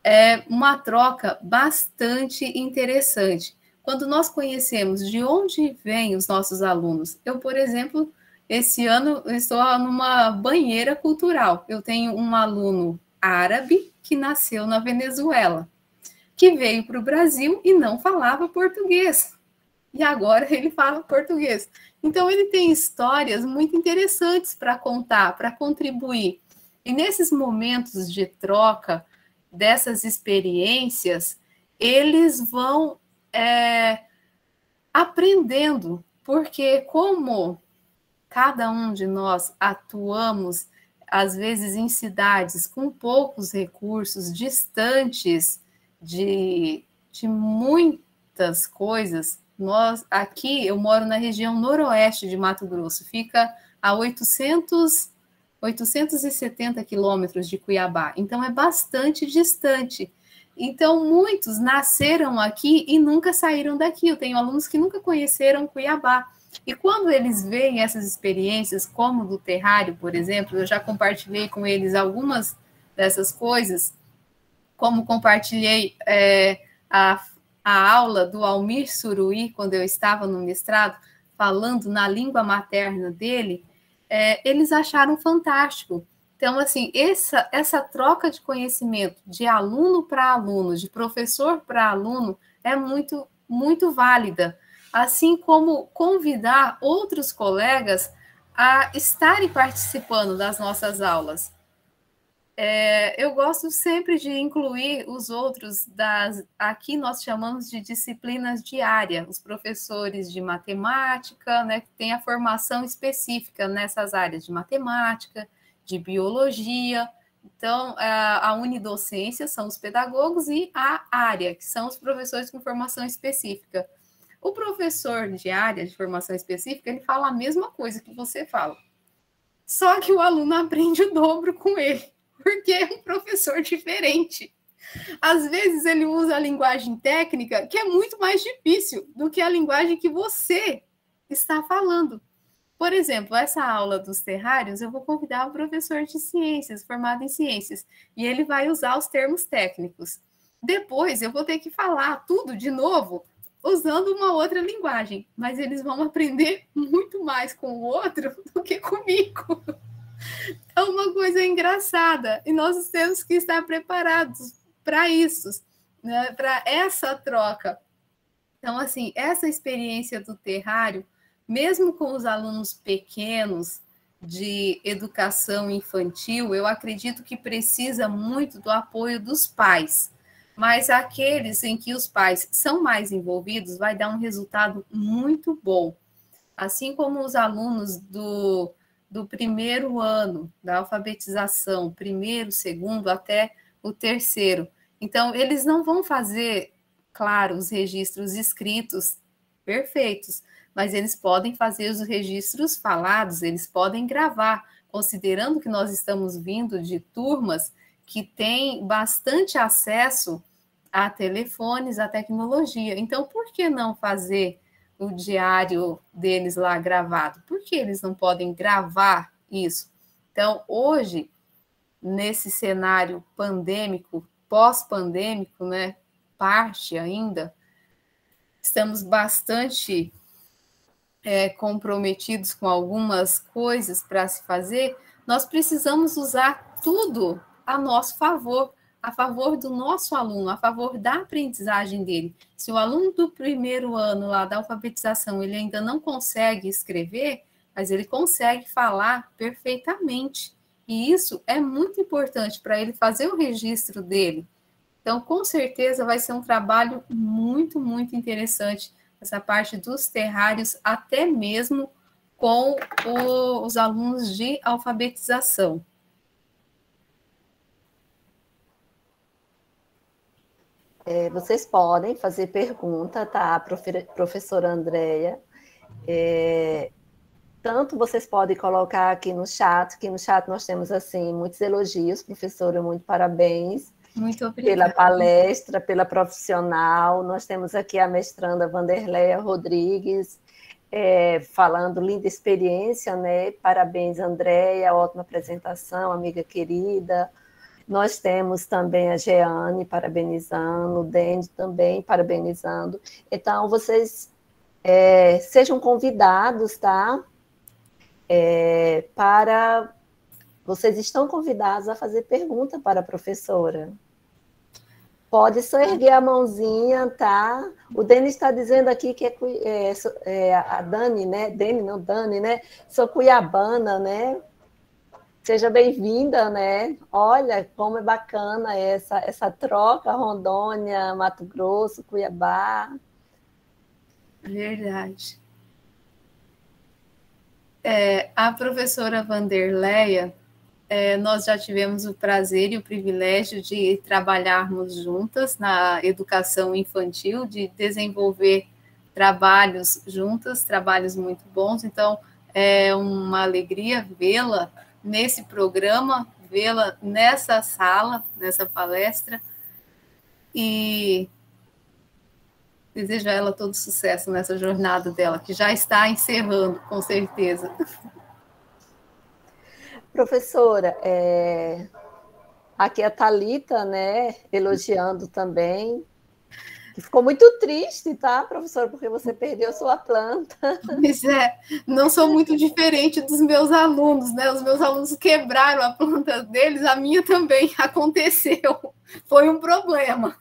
é uma troca bastante interessante. Quando nós conhecemos de onde vêm os nossos alunos, eu, por exemplo, esse ano estou numa banheira cultural. Eu tenho um aluno árabe que nasceu na Venezuela, que veio para o Brasil e não falava português. E agora ele fala português. Então, ele tem histórias muito interessantes para contar, para contribuir. E nesses momentos de troca, dessas experiências, eles vão aprendendo, porque como cada um de nós atuamos, às vezes, em cidades com poucos recursos, distantes de muitas coisas, Aqui eu moro na região noroeste de Mato Grosso, fica a 870 quilômetros de Cuiabá, então é bastante distante. Então, muitos nasceram aqui e nunca saíram daqui. Eu tenho alunos que nunca conheceram Cuiabá. E quando eles veem essas experiências, como do terrário, por exemplo, eu já compartilhei com eles algumas dessas coisas, como compartilhei a aula do Almir Suruí, quando eu estava no mestrado, falando na língua materna dele, eles acharam fantástico. Então, assim, essa troca de conhecimento de aluno para aluno, de professor para aluno, é muito, muito válida. Assim como convidar outros colegas a estarem participando das nossas aulas. Eu gosto sempre de incluir os outros aqui nós chamamos de disciplinas diárias, os professores de matemática, né, que tem a formação específica nessas áreas de matemática, de biologia. Então, a unidocência são os pedagogos e a área, que são os professores com formação específica. O professor de área de formação específica, ele fala a mesma coisa que você fala, só que o aluno aprende o dobro com ele, porque é um professor diferente. Às vezes ele usa a linguagem técnica, que é muito mais difícil do que a linguagem que você está falando. Por exemplo, essa aula dos terrários, eu vou convidar um professor de ciências, formado em ciências, e ele vai usar os termos técnicos. Depois eu vou ter que falar tudo de novo, usando uma outra linguagem, mas eles vão aprender muito mais com o outro do que comigo. É uma coisa engraçada, e nós temos que estar preparados para isso, né? Para essa troca. Então, assim, essa experiência do terrário, mesmo com os alunos pequenos de educação infantil, eu acredito que precisa muito do apoio dos pais. Mas aqueles em que os pais são mais envolvidos, vai dar um resultado muito bom. Assim como os alunos do primeiro ano da alfabetização, primeiro, segundo, até o terceiro. Então, eles não vão fazer, claro, os registros escritos perfeitos, mas eles podem fazer os registros falados, eles podem gravar, considerando que nós estamos vindo de turmas que têm bastante acesso a telefones, a tecnologia. Então, por que não fazer o diário deles lá gravado? Por que eles não podem gravar isso? Então, hoje, nesse cenário pandêmico, pós-pandêmico, né, parte ainda, estamos bastante comprometidos com algumas coisas para se fazer, nós precisamos usar tudo a nosso favor, a favor do nosso aluno, a favor da aprendizagem dele. Se o aluno do primeiro ano lá da alfabetização, ele ainda não consegue escrever, mas ele consegue falar perfeitamente. E isso é muito importante para ele fazer o registro dele. Então, com certeza, vai ser um trabalho muito, muito interessante essa parte dos terrários, até mesmo com os alunos de alfabetização. Vocês podem fazer pergunta, tá, professora Andréia? Tanto vocês podem colocar aqui no chat, que no chat nós temos, assim, muitos elogios, professora, muito parabéns. Muito obrigada. Pela palestra, pela profissional. Nós temos aqui a mestranda Vanderleia Rodrigues, falando linda experiência, né? Parabéns, Andréia, ótima apresentação, amiga querida. Nós temos também a Jeane parabenizando, o Dendi também parabenizando. Então, vocês sejam convidados, tá? Vocês estão convidados a fazer pergunta para a professora. Pode só erguer a mãozinha, tá? O Denis está dizendo aqui que a Dani, né? Dani, né? Sou cuiabana, né? Seja bem-vinda, né? Olha como é bacana essa troca, Rondônia, Mato Grosso, Cuiabá. Verdade. A professora Vanderleia, nós já tivemos o prazer e o privilégio de trabalharmos juntas na educação infantil, de desenvolver trabalhos juntas, trabalhos muito bons, então é uma alegria vê-la nesse programa, vê-la nessa sala, nessa palestra, e desejo a ela todo sucesso nessa jornada dela, que já está encerrando, com certeza. Professora, aqui a Thalita, né, elogiando também, que ficou muito triste, tá, professora, porque você perdeu sua planta. Pois é, não sou muito diferente dos meus alunos, né? Os meus alunos quebraram a planta deles, a minha também aconteceu. Foi um problema.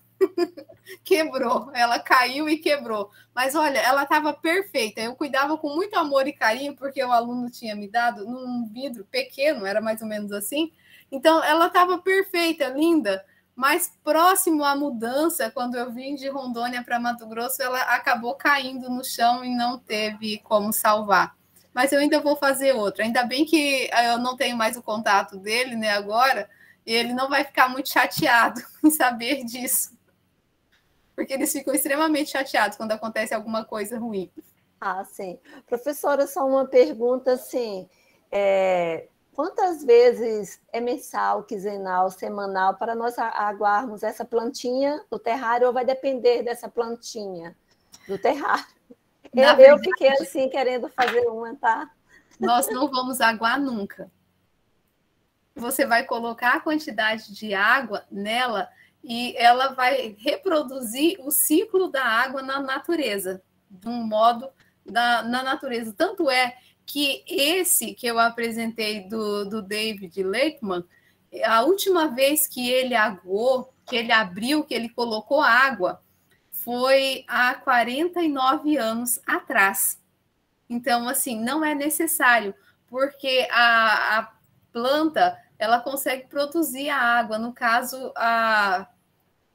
Quebrou, ela caiu e quebrou. Mas olha, ela estava perfeita. Eu cuidava com muito amor e carinho, porque o aluno tinha me dado num vidro pequeno, era mais ou menos assim. Então, ela estava perfeita, linda. Mas próximo à mudança, quando eu vim de Rondônia para Mato Grosso, ela acabou caindo no chão e não teve como salvar. Mas eu ainda vou fazer outra. Ainda bem que eu não tenho mais o contato dele, né, agora, e ele não vai ficar muito chateado em saber disso. Porque eles ficam extremamente chateados quando acontece alguma coisa ruim. Ah, sim. Professora, só uma pergunta, assim, quantas vezes é mensal, quinzenal, semanal, para nós aguarmos essa plantinha no terrário, ou vai depender dessa plantinha do terrário? Eu fiquei assim, querendo fazer uma, tá? Nós não vamos aguar nunca. Você vai colocar a quantidade de água nela e ela vai reproduzir o ciclo da água na natureza, de um modo na natureza. Tanto é que esse que eu apresentei do David Lakeman, a última vez que ele aguou, que ele abriu, que ele colocou água, foi há 49 anos atrás. Então, assim, não é necessário, porque a planta ela consegue produzir a água. No caso,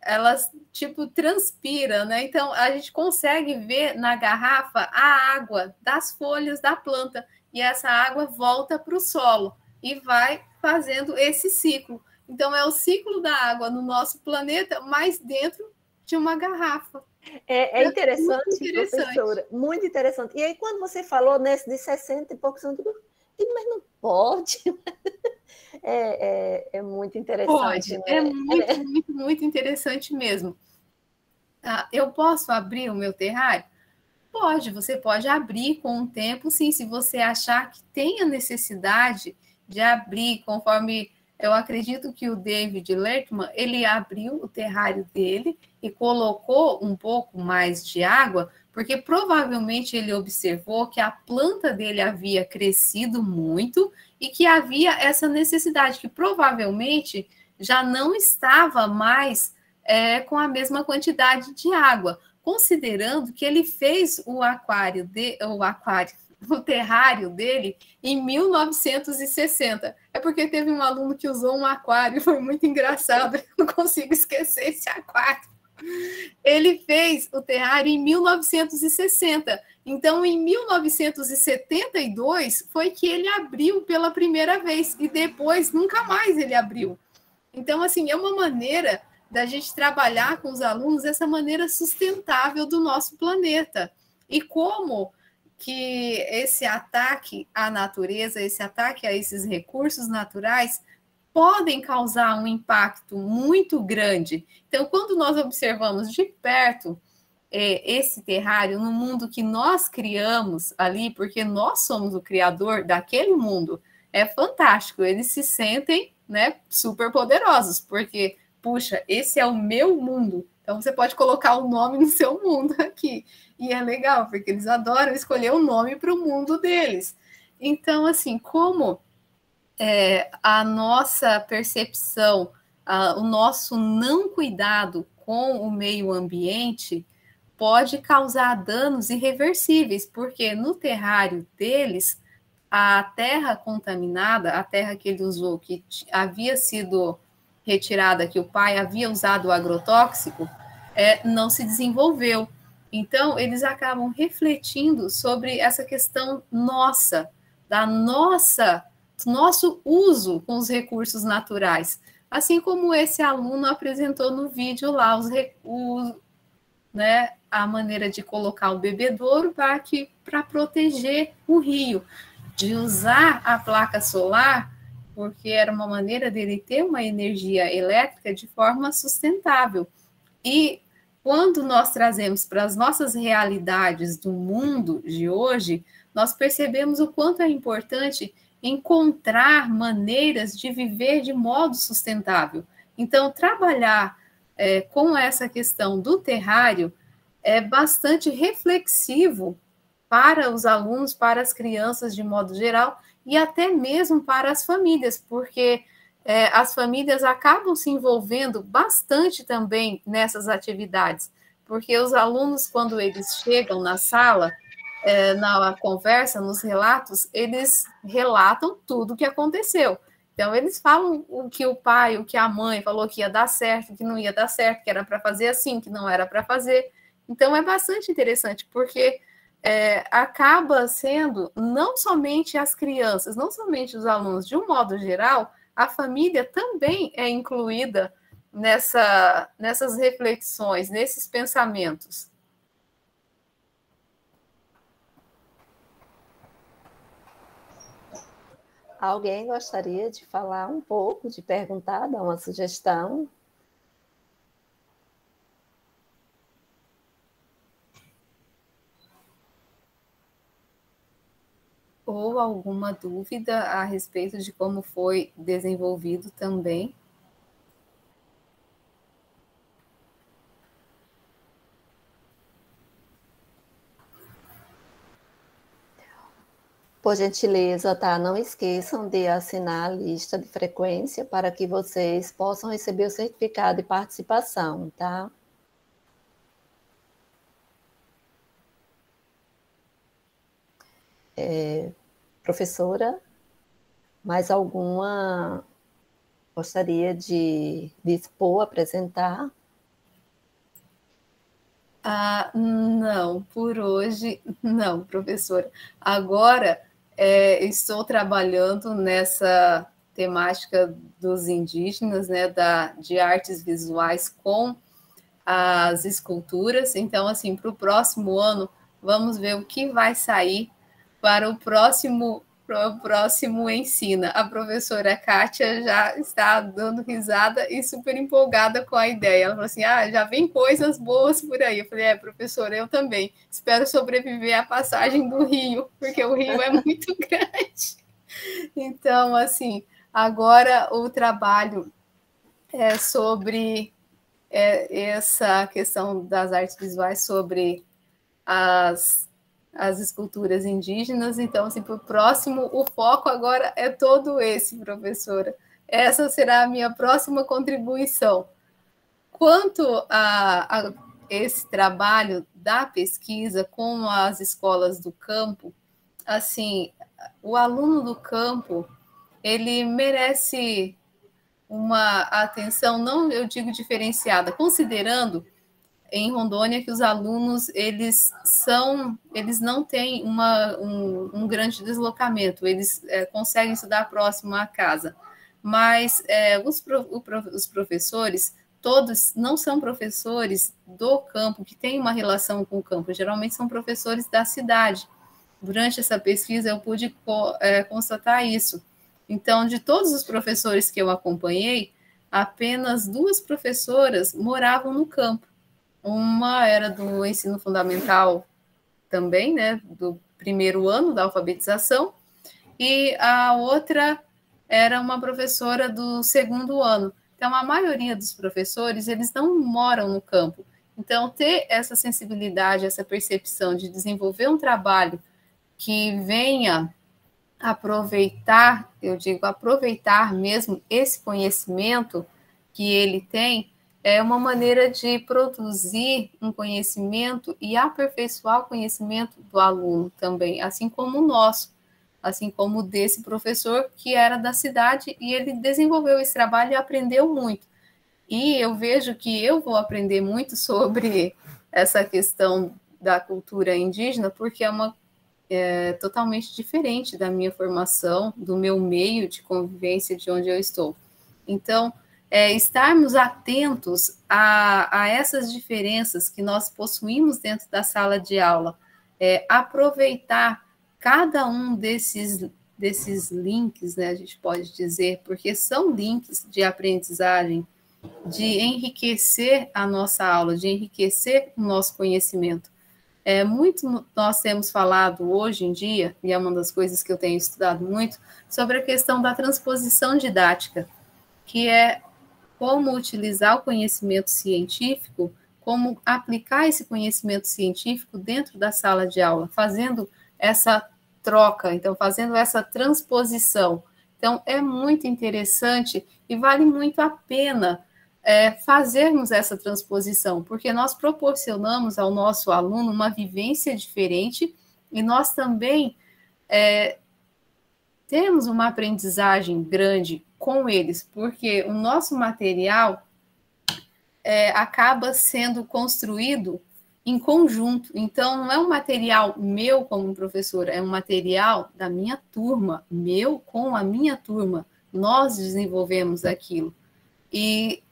ela tipo transpira, né? Então a gente consegue ver na garrafa a água das folhas da planta e essa água volta para o solo e vai fazendo esse ciclo. Então é o ciclo da água no nosso planeta, mas dentro de uma garrafa. É interessante, professora, muito interessante. E aí, quando você falou nesse de 60 e poucos anos, eu digo, mas não pode. É muito interessante. Pode, né? é muito interessante mesmo. Eu posso abrir o meu terrário? Pode, você pode abrir com o tempo, sim, se você achar que tem a necessidade de abrir, conforme eu acredito que o David Lertman, ele abriu o terrário dele e colocou um pouco mais de água, porque provavelmente ele observou que a planta dele havia crescido muito e que havia essa necessidade, que provavelmente já não estava mais com a mesma quantidade de água, considerando que ele fez o terrário dele em 1960. É porque teve um aluno que usou um aquário, foi muito engraçado, eu não consigo esquecer esse aquário. Ele fez o terrário em 1960. Então, em 1972, foi que ele abriu pela primeira vez, e depois nunca mais ele abriu. Então, assim, é uma maneira da gente trabalhar com os alunos essa maneira sustentável do nosso planeta. E como que esse ataque à natureza, esse ataque a esses recursos naturais, podem causar um impacto muito grande. Então, quando nós observamos de perto esse terrário no mundo que nós criamos ali, porque nós somos o criador daquele mundo, é fantástico. Eles se sentem, né, super poderosos, porque, puxa, esse é o meu mundo. Então, você pode colocar o nome no seu mundo aqui. E é legal, porque eles adoram escolher o nome para o mundo deles. Então, assim, como a nossa percepção, o nosso não cuidado com o meio ambiente pode causar danos irreversíveis, porque no terrário deles, a terra contaminada, a terra que ele usou, que havia sido retirada, que o pai havia usado o agrotóxico, não se desenvolveu. Então, eles acabam refletindo sobre essa questão nossa, nosso uso com os recursos naturais. Assim como esse aluno apresentou no vídeo lá, né, a maneira de colocar o bebedouro para proteger o rio, de usar a placa solar, porque era uma maneira dele ter uma energia elétrica de forma sustentável. E quando nós trazemos para as nossas realidades do mundo de hoje, nós percebemos o quanto é importante encontrar maneiras de viver de modo sustentável. Então, trabalhar com essa questão do terrário é bastante reflexivo para os alunos, para as crianças de modo geral, e até mesmo para as famílias, porque as famílias acabam se envolvendo bastante também nessas atividades, porque os alunos, quando eles chegam na sala, na conversa, nos relatos, eles relatam tudo o que aconteceu. Então, eles falam o que o pai, o que a mãe falou que ia dar certo, que não ia dar certo, que era para fazer assim, que não era para fazer. Então, é bastante interessante, porque acaba sendo não somente as crianças, não somente os alunos, de um modo geral, a família também é incluída nessas reflexões, nesses pensamentos. Alguém gostaria de falar um pouco, de perguntar, dar uma sugestão? Ou alguma dúvida a respeito de como foi desenvolvido também? Por gentileza, tá? Não esqueçam de assinar a lista de frequência para que vocês possam receber o certificado de participação, tá? Professora, mais alguma gostaria de expor, apresentar? Não, por hoje não, professora. Agora estou trabalhando nessa temática dos indígenas, né, de artes visuais com as esculturas. Então, assim, para o próximo ano, vamos ver o que vai sair para o próximo Ensina. A professora Kátia já está dando risada e super empolgada com a ideia. Ela falou assim, já vem coisas boas por aí. Eu falei, professora, eu também. Espero sobreviver à passagem do Rio, porque o Rio é muito grande. Então, assim, agora o trabalho é sobre essa questão das artes visuais, sobre as esculturas indígenas. Então, assim, para o próximo, o foco agora é todo esse, professora. Essa será a minha próxima contribuição. Quanto a esse trabalho da pesquisa com as escolas do campo, assim, o aluno do campo, ele merece uma atenção, não eu digo diferenciada, considerando em Rondônia que os alunos eles não têm um grande deslocamento, eles conseguem estudar próximo à casa, mas os professores todos não são professores do campo que têm uma relação com o campo, geralmente são professores da cidade. Durante essa pesquisa eu pude constatar isso. Então, de todos os professores que eu acompanhei, apenas 2 professoras moravam no campo. Uma era do ensino fundamental também, né, do primeiro ano da alfabetização, e a outra era uma professora do segundo ano. Então, a maioria dos professores, eles não moram no campo. Então, ter essa sensibilidade, essa percepção de desenvolver um trabalho que venha aproveitar, eu digo, aproveitar mesmo esse conhecimento que ele tem, é uma maneira de produzir um conhecimento e aperfeiçoar o conhecimento do aluno também, assim como o nosso, assim como desse professor que era da cidade e ele desenvolveu esse trabalho e aprendeu muito. E eu vejo que eu vou aprender muito sobre essa questão da cultura indígena, porque é totalmente diferente da minha formação, do meu meio de convivência, de onde eu estou. Então, estarmos atentos a essas diferenças que nós possuímos dentro da sala de aula, aproveitar cada um desses links, né, a gente pode dizer, porque são links de aprendizagem, de enriquecer a nossa aula, de enriquecer o nosso conhecimento. Muito nós temos falado hoje em dia, e é uma das coisas que eu tenho estudado muito, sobre a questão da transposição didática, que é como utilizar o conhecimento científico, como aplicar esse conhecimento científico dentro da sala de aula, fazendo essa troca, então, fazendo essa transposição. Então, é muito interessante e vale muito a pena fazermos essa transposição, porque nós proporcionamos ao nosso aluno uma vivência diferente e nós também temos uma aprendizagem grande com eles, porque o nosso material acaba sendo construído em conjunto. Então, não é um material meu como professora, é um material da minha turma, meu com a minha turma. Nós desenvolvemos aquilo. E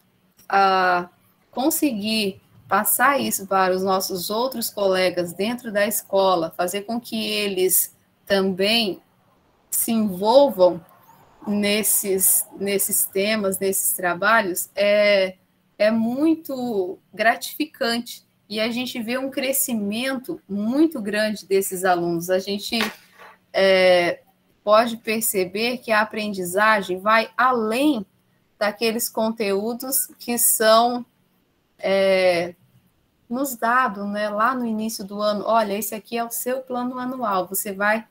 conseguir passar isso para os nossos outros colegas dentro da escola, fazer com que eles também se envolvam nesses temas, nesses trabalhos, é muito gratificante. E a gente vê um crescimento muito grande desses alunos. A gente pode perceber que a aprendizagem vai além daqueles conteúdos que são nos dados, né, lá no início do ano. Olha, esse aqui é o seu plano anual, você vai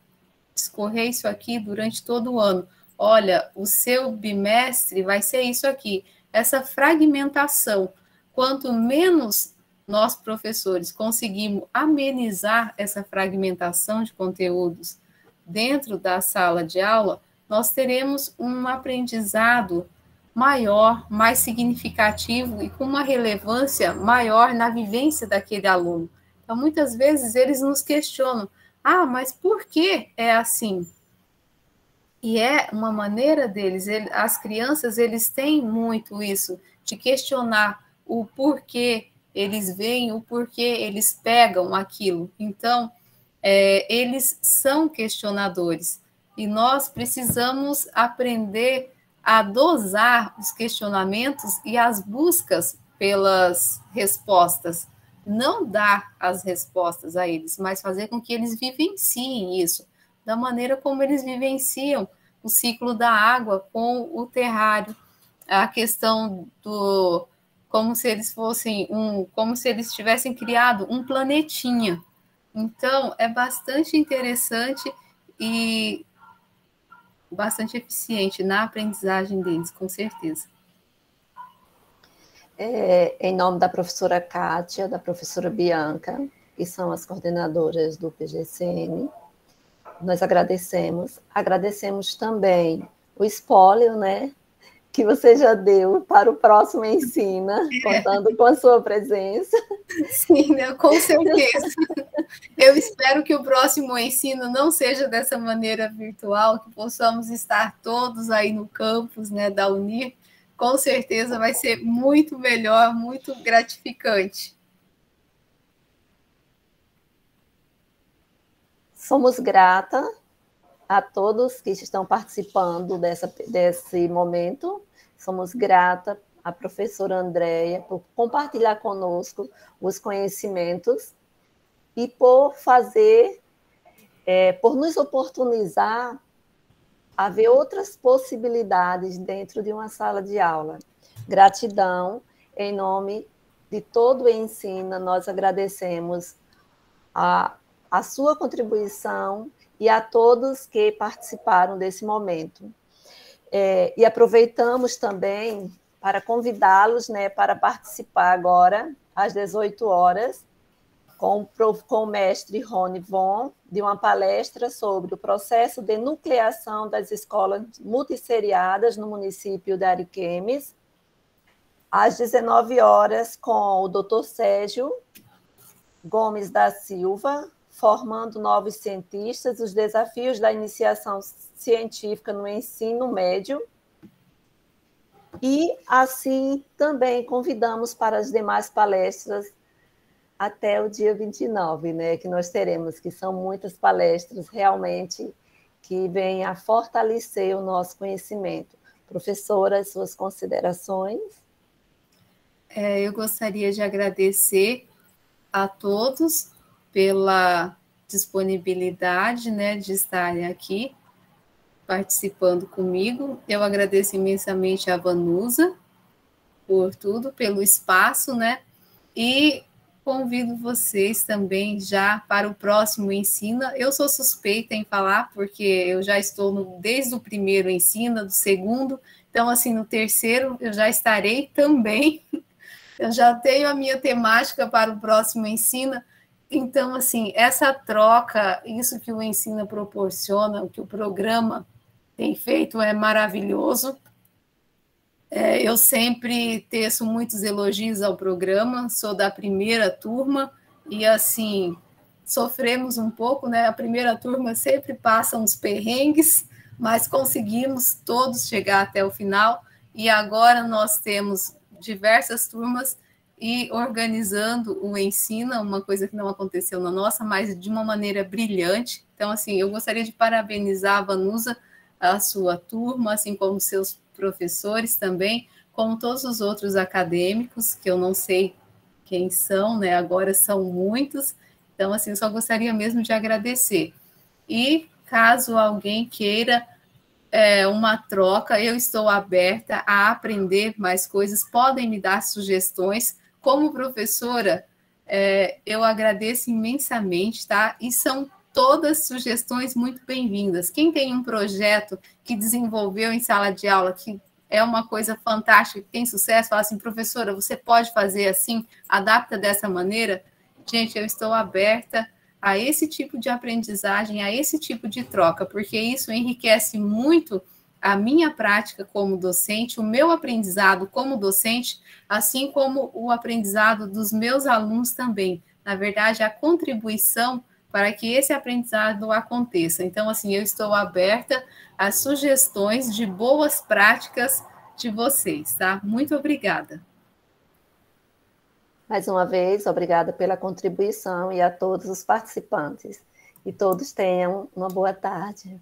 discorrer isso aqui durante todo o ano. Olha, o seu bimestre vai ser isso aqui. Essa fragmentação, quanto menos nós, professores, conseguimos amenizar essa fragmentação de conteúdos dentro da sala de aula, nós teremos um aprendizado maior, mais significativo e com uma relevância maior na vivência daquele aluno. Então, muitas vezes, eles nos questionam, mas por que é assim? E é uma maneira deles, as crianças, eles têm muito isso, de questionar o porquê eles veem, o porquê eles pegam aquilo. Então, eles são questionadores. E nós precisamos aprender a dosar os questionamentos e as buscas pelas respostas. Não dar as respostas a eles, mas fazer com que eles vivenciem isso, da maneira como eles vivenciam o ciclo da água com o terrário, a questão do como se eles fossem como se eles tivessem criado um planetinha. Então, é bastante interessante e bastante eficiente na aprendizagem deles, com certeza. Em nome da professora Kátia, da professora Bianca, que são as coordenadoras do PGCN, nós agradecemos também o espólio, né, que você já deu para o próximo Ensina, contando com a sua presença. Sim, né, com certeza. Eu espero que o próximo Ensino não seja dessa maneira virtual, que possamos estar todos aí no campus, né, da Unir. Com certeza vai ser muito melhor, muito gratificante. Somos grata a todos que estão participando desse momento. Somos grata à professora Andréia por compartilhar conosco os conhecimentos e por por nos oportunizar a ver outras possibilidades dentro de uma sala de aula. Gratidão, em nome de todo o Ensina, nós agradecemos a sua contribuição e a todos que participaram desse momento. E aproveitamos também para convidá-los, né, para participar agora, às 18 horas, com o mestre Rony Von, de uma palestra sobre o processo de nucleação das escolas multisseriadas no município de Ariquemes, às 19 horas, com o Dr. Sérgio Gomes da Silva, formando novos cientistas, os desafios da iniciação científica no ensino médio. E assim também convidamos para as demais palestras até o dia 29, né, que nós teremos, que são muitas palestras realmente que vêm a fortalecer o nosso conhecimento. Professora, suas considerações? Eu gostaria de agradecer a todos pela disponibilidade, né, de estarem aqui participando comigo. Eu agradeço imensamente a Vanusa por tudo, pelo espaço, né, e convido vocês também já para o próximo Ensina. Eu sou suspeita em falar, porque eu já estou desde o primeiro Ensina, do segundo, então, assim, no terceiro eu já estarei também. Eu já tenho a minha temática para o próximo Ensina. Então, assim, essa troca, isso que o Ensina proporciona, o que o programa tem feito é maravilhoso. Eu sempre teço muitos elogios ao programa, sou da primeira turma, e assim, sofremos um pouco, né? A primeira turma sempre passa uns perrengues, mas conseguimos todos chegar até o final, e agora nós temos diversas turmas e organizando o ensino, uma coisa que não aconteceu na nossa, mas de uma maneira brilhante. Então, assim, eu gostaria de parabenizar a Vanusa, a sua turma, assim como seus professores também, como todos os outros acadêmicos, que eu não sei quem são, né? Agora são muitos. Então, assim, eu só gostaria mesmo de agradecer. E caso alguém queira uma troca, eu estou aberta a aprender mais coisas, podem me dar sugestões. Como professora, eu agradeço imensamente, tá? E são todas sugestões muito bem-vindas. Quem tem um projeto que desenvolveu em sala de aula, que é uma coisa fantástica, que tem sucesso, fala assim, professora, você pode fazer assim, adapta dessa maneira? Gente, eu estou aberta a esse tipo de aprendizagem, a esse tipo de troca, porque isso enriquece muito a minha prática como docente, o meu aprendizado como docente, assim como o aprendizado dos meus alunos também. Na verdade, a contribuição para que esse aprendizado aconteça. Então, assim, eu estou aberta às sugestões de boas práticas de vocês, tá? Muito obrigada. Mais uma vez, obrigada pela contribuição e a todos os participantes. E todos tenham uma boa tarde.